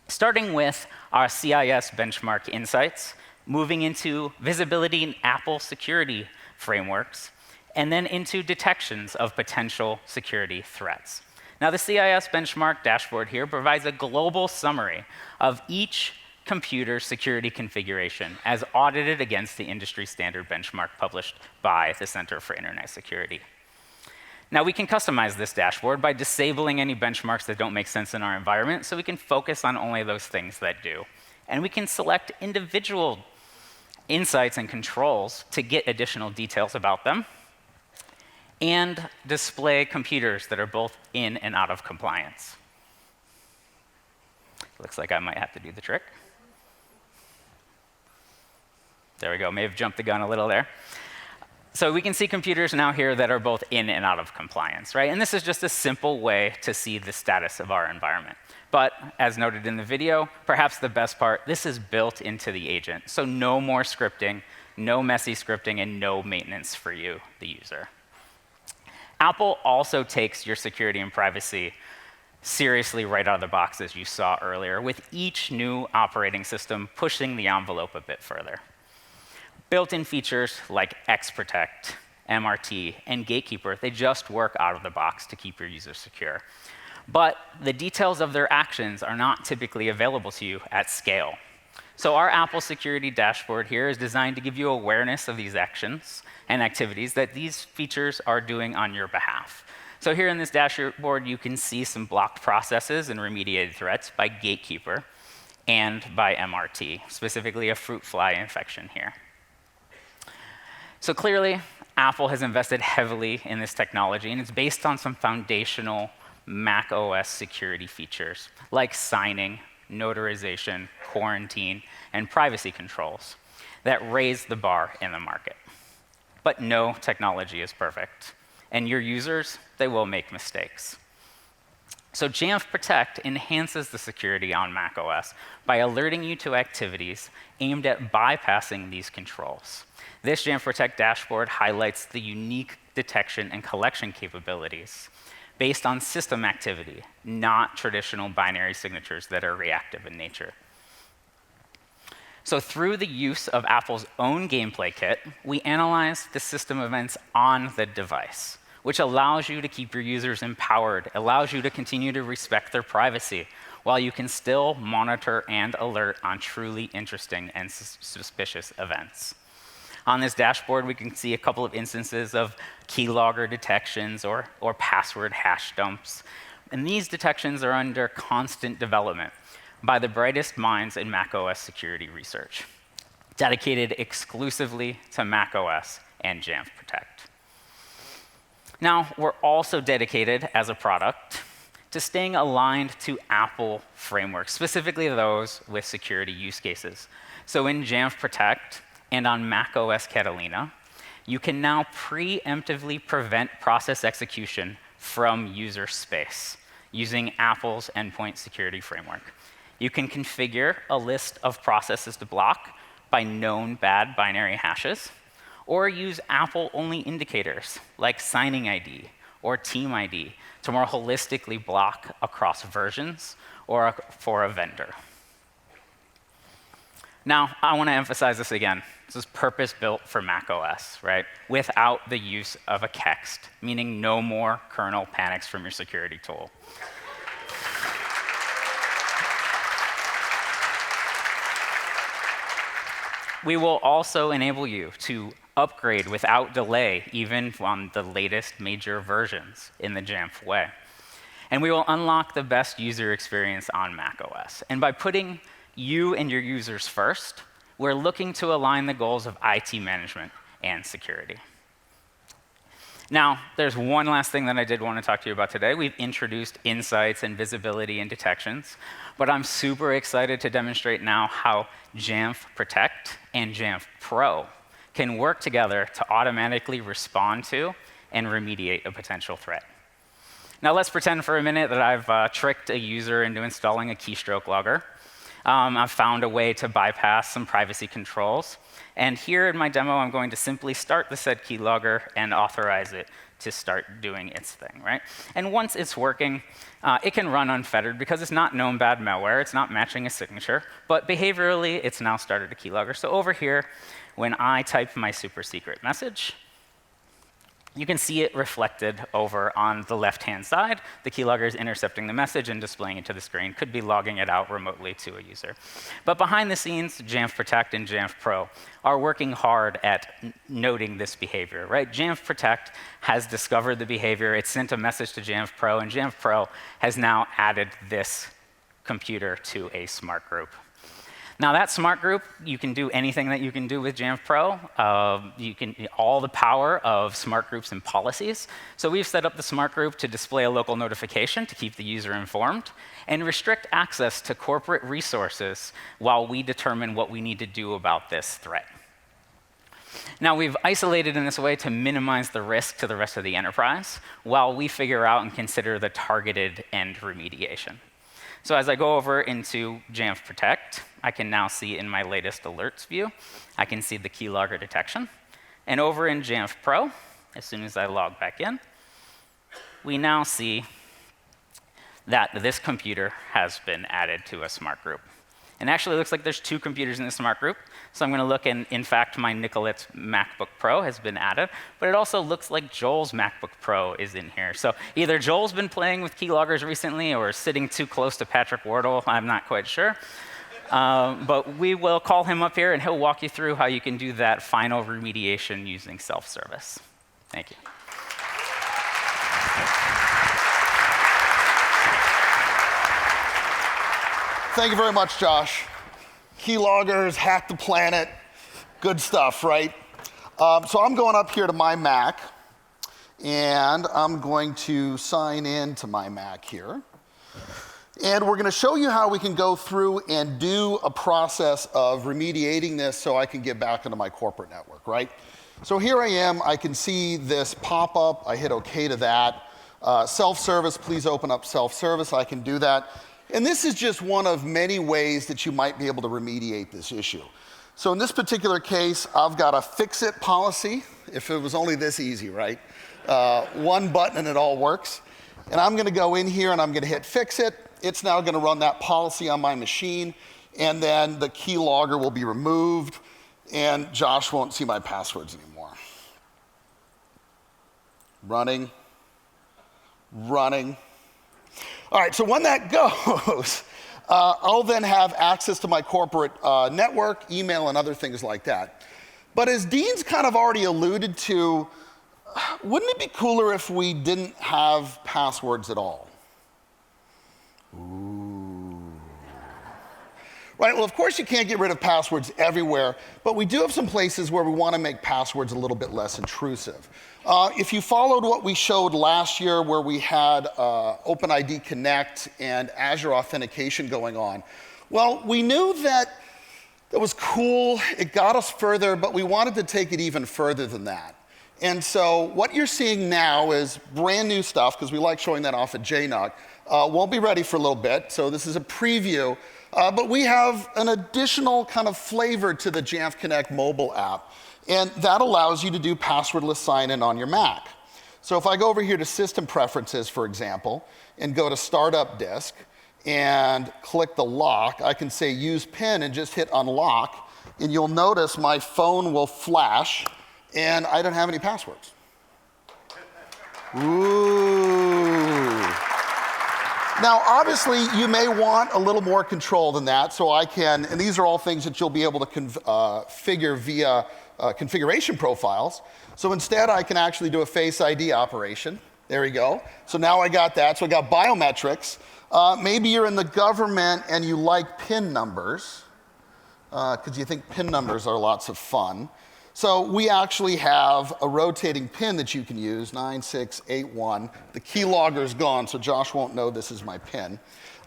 starting with our CIS benchmark insights, moving into visibility and Apple security frameworks, and then into detections of potential security threats. Now, the CIS benchmark dashboard here provides a global summary of each computer's security configuration as audited against the industry standard benchmark published by the Center for Internet Security. Now, we can customize this dashboard by disabling any benchmarks that don't make sense in our environment, so we can focus on only those things that do. And we can select individual insights and controls to get additional details about them, and display computers that are both in and out of compliance. Looks like I might have to do the trick. There we go, may have jumped the gun a little there. So we can see computers now here that are both in and out of compliance, right? And this is just a simple way to see the status of our environment. But as noted in the video, perhaps the best part, this is built into the agent. So no more scripting, no messy scripting, and no maintenance for you, the user. Apple also takes your security and privacy seriously right out of the box, as you saw earlier, with each new operating system pushing the envelope a bit further. Built-in features like XProtect, MRT, and Gatekeeper, they just work out of the box to keep your users secure. But the details of their actions are not typically available to you at scale. So our Apple Security Dashboard here is designed to give you awareness of these actions and activities that these features are doing on your behalf. So here in this dashboard, you can see some blocked processes and remediated threats by Gatekeeper and by MRT, specifically a fruit fly infection here. So clearly, Apple has invested heavily in this technology, and it's based on some foundational Mac OS security features like signing, notarization, quarantine, and privacy controls that raise the bar in the market. But no technology is perfect, and your users, they will make mistakes. So Jamf Protect enhances the security on Mac OS by alerting you to activities aimed at bypassing these controls. This Jamf Protect dashboard highlights the unique detection and collection capabilities based on system activity, not traditional binary signatures that are reactive in nature. So through the use of Apple's own gameplay kit, we analyze the system events on the device, which allows you to keep your users empowered, allows you to continue to respect their privacy, while you can still monitor and alert on truly interesting and suspicious events. On this dashboard, we can see a couple of instances of keylogger detections or password hash dumps. And these detections are under constant development by the brightest minds in macOS security research, dedicated exclusively to macOS and Jamf Protect. Now, we're also dedicated as a product to staying aligned to Apple frameworks, specifically those with security use cases. So in Jamf Protect and on macOS Catalina, you can now preemptively prevent process execution from user space using Apple's endpoint security framework. You can configure a list of processes to block by known bad binary hashes, or use Apple-only indicators like signing ID or team ID to more holistically block across versions or for a vendor. Now, I want to emphasize this again. This is purpose-built for macOS, right? Without the use of a kext, meaning no more kernel panics from your security tool. We will also enable you to upgrade without delay, even on the latest major versions in the Jamf way. And we will unlock the best user experience on macOS. And by putting you and your users first, we're looking to align the goals of IT management and security. Now, there's one last thing that I did want to talk to you about today. We've introduced insights and visibility and detections, but I'm super excited to demonstrate now how Jamf Protect and Jamf Pro can work together to automatically respond to and remediate a potential threat. Now let's pretend for a minute that I've tricked a user into installing a keystroke logger. I've found a way to bypass some privacy controls. And here in my demo, I'm going to simply start the said keylogger and authorize it to start doing its thing, right? And once it's working, it can run unfettered because it's not known bad malware. It's not matching a signature. But behaviorally, it's now started a keylogger. So over here, when I type my super secret message, you can see it reflected over on the left-hand side. The keylogger is intercepting the message and displaying it to the screen. Could be logging it out remotely to a user. But behind the scenes, Jamf Protect and Jamf Pro are working hard at noting this behavior, right? Jamf Protect has discovered the behavior. It sent a message to Jamf Pro, and Jamf Pro has now added this computer to a smart group. Now that smart group, you can do anything that you can do with Jamf Pro. All the power of smart groups and policies. So we've set up the smart group to display a local notification to keep the user informed and restrict access to corporate resources while we determine what we need to do about this threat. Now we've isolated in this way to minimize the risk to the rest of the enterprise while we figure out and consider the targeted end remediation. So as I go over into Jamf Protect, I can now see in my latest alerts view, I can see the keylogger detection. And over in Jamf Pro, as soon as I log back in, we now see that this computer has been added to a smart group. And actually, it looks like there's 2 computers in the smart group. So I'm going to look, and in fact, my Nicolette's MacBook Pro has been added. But it also looks like Joel's MacBook Pro is in here. So either Joel's been playing with keyloggers recently or sitting too close to Patrick Wardle. I'm not quite sure. But we will call him up here, and he'll walk you through how you can do that final remediation using self-service. Thank you. Thank you very much, Josh. Keyloggers, hack the planet, good stuff, right? So I'm going up here to my Mac, and I'm going to sign in to my Mac here. And we're going to show you how we can go through and do a process of remediating this so I can get back into my corporate network, right? So here I am. I can see this pop up. I hit OK to that. Self-service, please open up self-service. I can do that. And this is just one of many ways that you might be able to remediate this issue. So in this particular case, I've got a fix-it policy, if it was only this easy, right? One button and it all works. And I'm going to go in here and I'm going to hit fix-it. It's now going to run that policy on my machine. And then the keylogger will be removed. And Josh won't see my passwords anymore. Running. All right, so when that goes, I'll then have access to my corporate network, email, and other things like that. But as Dean's kind of already alluded to, wouldn't it be cooler if we didn't have passwords at all? Ooh. Right, well, of course you can't get rid of passwords everywhere, but we do have some places where we want to make passwords a little bit less intrusive. If you followed what we showed last year where we had OpenID Connect and Azure authentication going on, well, we knew that was cool, it got us further, but we wanted to take it even further than that. And so what you're seeing now is brand new stuff, because we like showing that off at JNUC. Won't be ready for a little bit, so this is a preview. But we have an additional kind of flavor to the Jamf Connect mobile app. And that allows you to do passwordless sign-in on your Mac. So if I go over here to System Preferences, for example, and go to Startup Disk, and click the lock, I can say Use PIN and just hit Unlock, and you'll notice my phone will flash, and I don't have any passwords. Ooh. Now, obviously, you may want a little more control than that, so I can, and these are all things that you'll be able to configure via configuration profiles. So instead, I can actually do a Face ID operation. There we go. So now I got that. So I got biometrics. Maybe you're in the government and you like PIN numbers, because you think PIN numbers are lots of fun. So we actually have a rotating PIN that you can use, 9681. The keylogger's gone, so Josh won't know this is my PIN.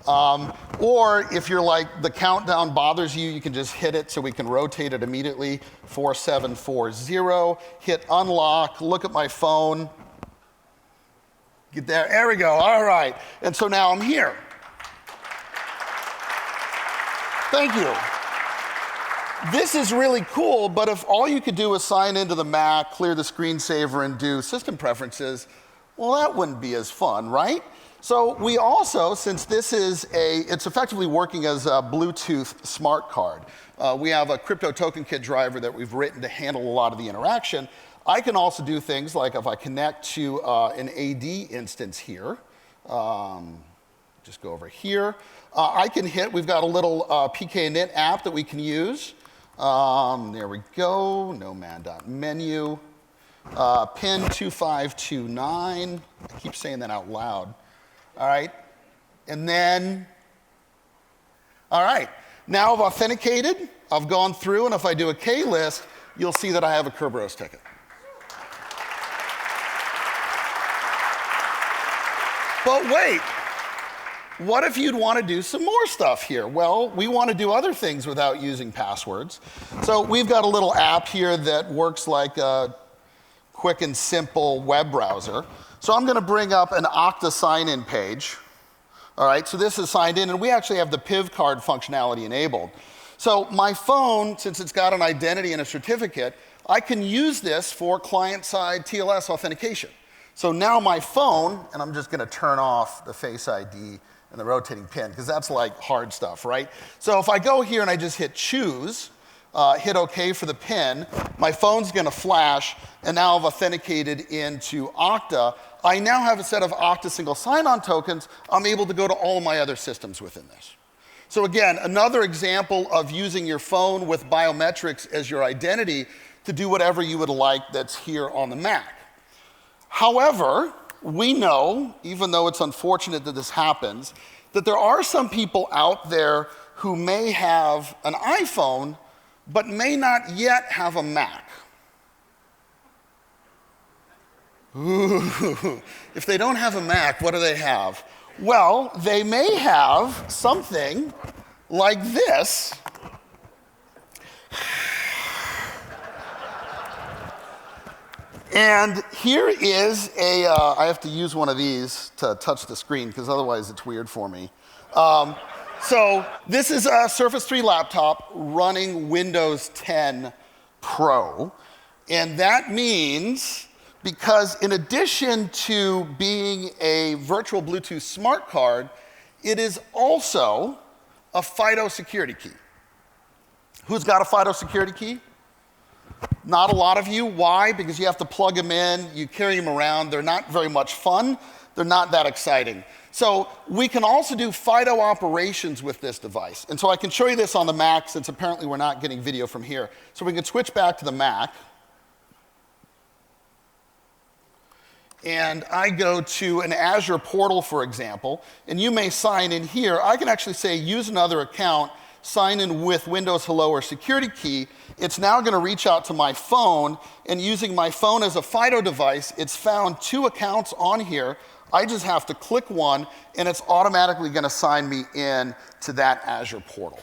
Or if you're like, the countdown bothers you, you can just hit it so we can rotate it immediately, 4740. Hit unlock, look at my phone. Get there, there we go, all right. And so now I'm here. Thank you. This is really cool, but if all you could do was sign into the Mac, clear the screensaver, and do system preferences, well, that wouldn't be as fun, right? So we also, since this is it's effectively working as a Bluetooth smart card. We have a crypto token kit driver that we've written to handle a lot of the interaction. I can also do things like if I connect to an AD instance here, just go over here. I can hit, we've got a little pkinit app that we can use. There we go, nomad.menu, pin 2529. I keep saying that out loud. All right, and then, all right, now I've authenticated, I've gone through, and if I do a K-list, you'll see that I have a Kerberos ticket. But wait, what if you'd want to do some more stuff here? Well, we want to do other things without using passwords. So we've got a little app here that works like a quick and simple web browser. So I'm going to bring up an Okta sign-in page. All right, so this is signed in, and we actually have the PIV card functionality enabled. So my phone, since it's got an identity and a certificate, I can use this for client-side TLS authentication. So now my phone, and I'm just going to turn off the Face ID and the rotating pin, because that's like hard stuff, right? So if I go here and I just hit choose, hit OK for the pin, my phone's going to flash, and now I've authenticated into Okta. I now have a set of Okta single sign-on tokens. I'm able to go to all of my other systems within this. So again, another example of using your phone with biometrics as your identity to do whatever you would like that's here on the Mac. However, we know, even though it's unfortunate that this happens, that there are some people out there who may have an iPhone but may not yet have a Mac. Ooh, if they don't have a Mac, what do they have? Well, they may have something like this. And here is a, I have to use one of these to touch the screen because otherwise it's weird for me. So this is a Surface 3 laptop running Windows 10 Pro. And that means, because in addition to being a virtual Bluetooth smart card, it is also a FIDO security key. Who's got a FIDO security key? Not a lot of you. Why? Because you have to plug them in, you carry them around. They're not very much fun. They're not that exciting. So we can also do FIDO operations with this device. And so I can show you this on the Mac, since apparently we're not getting video from here. So we can switch back to the Mac. And I go to an Azure portal, for example, and you may sign in here. I can actually say use another account, sign in with Windows Hello or security key. It's now going to reach out to my phone, and using my phone as a FIDO device, it's found 2 accounts on here. I just have to click one, and it's automatically going to sign me in to that Azure portal.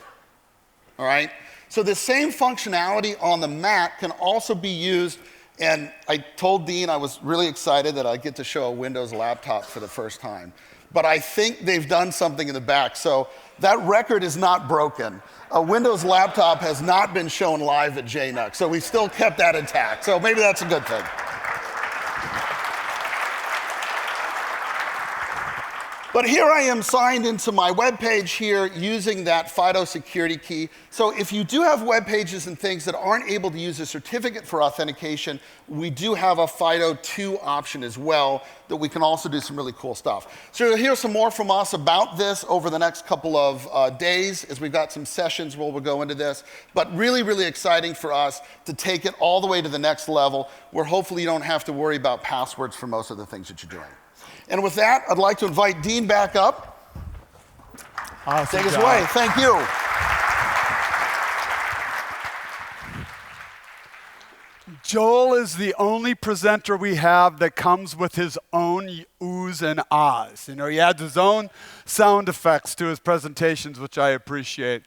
All right? So the same functionality on the Mac can also be used, and I told Dean I was really excited that I get to show a Windows laptop for the first time. But I think they've done something in the back, so that record is not broken. A Windows laptop has not been shown live at JNUC, so we still kept that intact. So maybe that's a good thing. But here I am signed into my web page here using that FIDO security key. So if you do have web pages and things that aren't able to use a certificate for authentication, we do have a FIDO 2 option as well that we can also do some really cool stuff. So you'll hear some more from us about this over the next couple of days as we've got some sessions where we'll go into this. But really, really exciting for us to take it all the way to the next level where hopefully you don't have to worry about passwords for most of the things that you're doing. And with that, I'd like to invite Dean back up. Awesome Take us job. away. Thank you. Joel is the only presenter we have that comes with his own oohs and ahs. You know, he adds his own sound effects to his presentations, which I appreciate.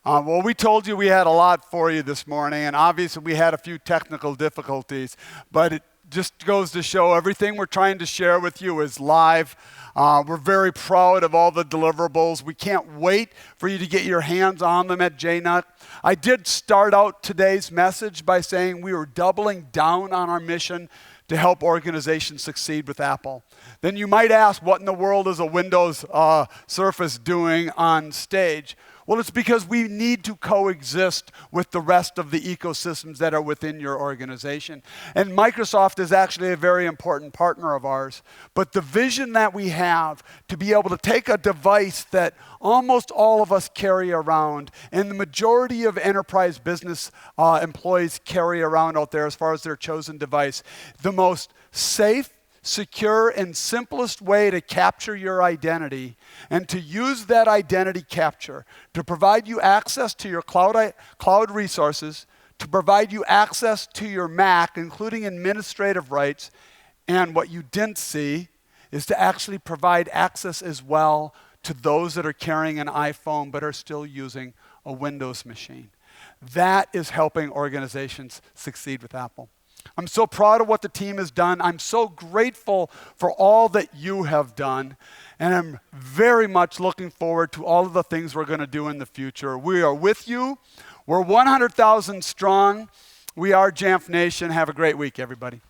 Well, we told you we had a lot for you this morning, and obviously we had a few technical difficulties, but just goes to show everything we're trying to share with you is live. We're very proud of all the deliverables. We can't wait for you to get your hands on them at JNUC. I did start out today's message by saying we were doubling down on our mission to help organizations succeed with Apple. Then you might ask, what in the world is a Windows Surface doing on stage? Well, it's because we need to coexist with the rest of the ecosystems that are within your organization. And Microsoft is actually a very important partner of ours. But the vision that we have to be able to take a device that almost all of us carry around, and the majority of enterprise business employees carry around out there as far as their chosen device, the most safe, secure, and simplest way to capture your identity and to use that identity capture to provide you access to your cloud resources, to provide you access to your Mac, including administrative rights, and what you didn't see is to actually provide access as well to those that are carrying an iPhone but are still using a Windows machine. That is helping organizations succeed with Apple. I'm so proud of what the team has done. I'm so grateful for all that you have done. And I'm very much looking forward to all of the things we're going to do in the future. We are with you. We're 100,000 strong. We are Jamf Nation. Have a great week, everybody.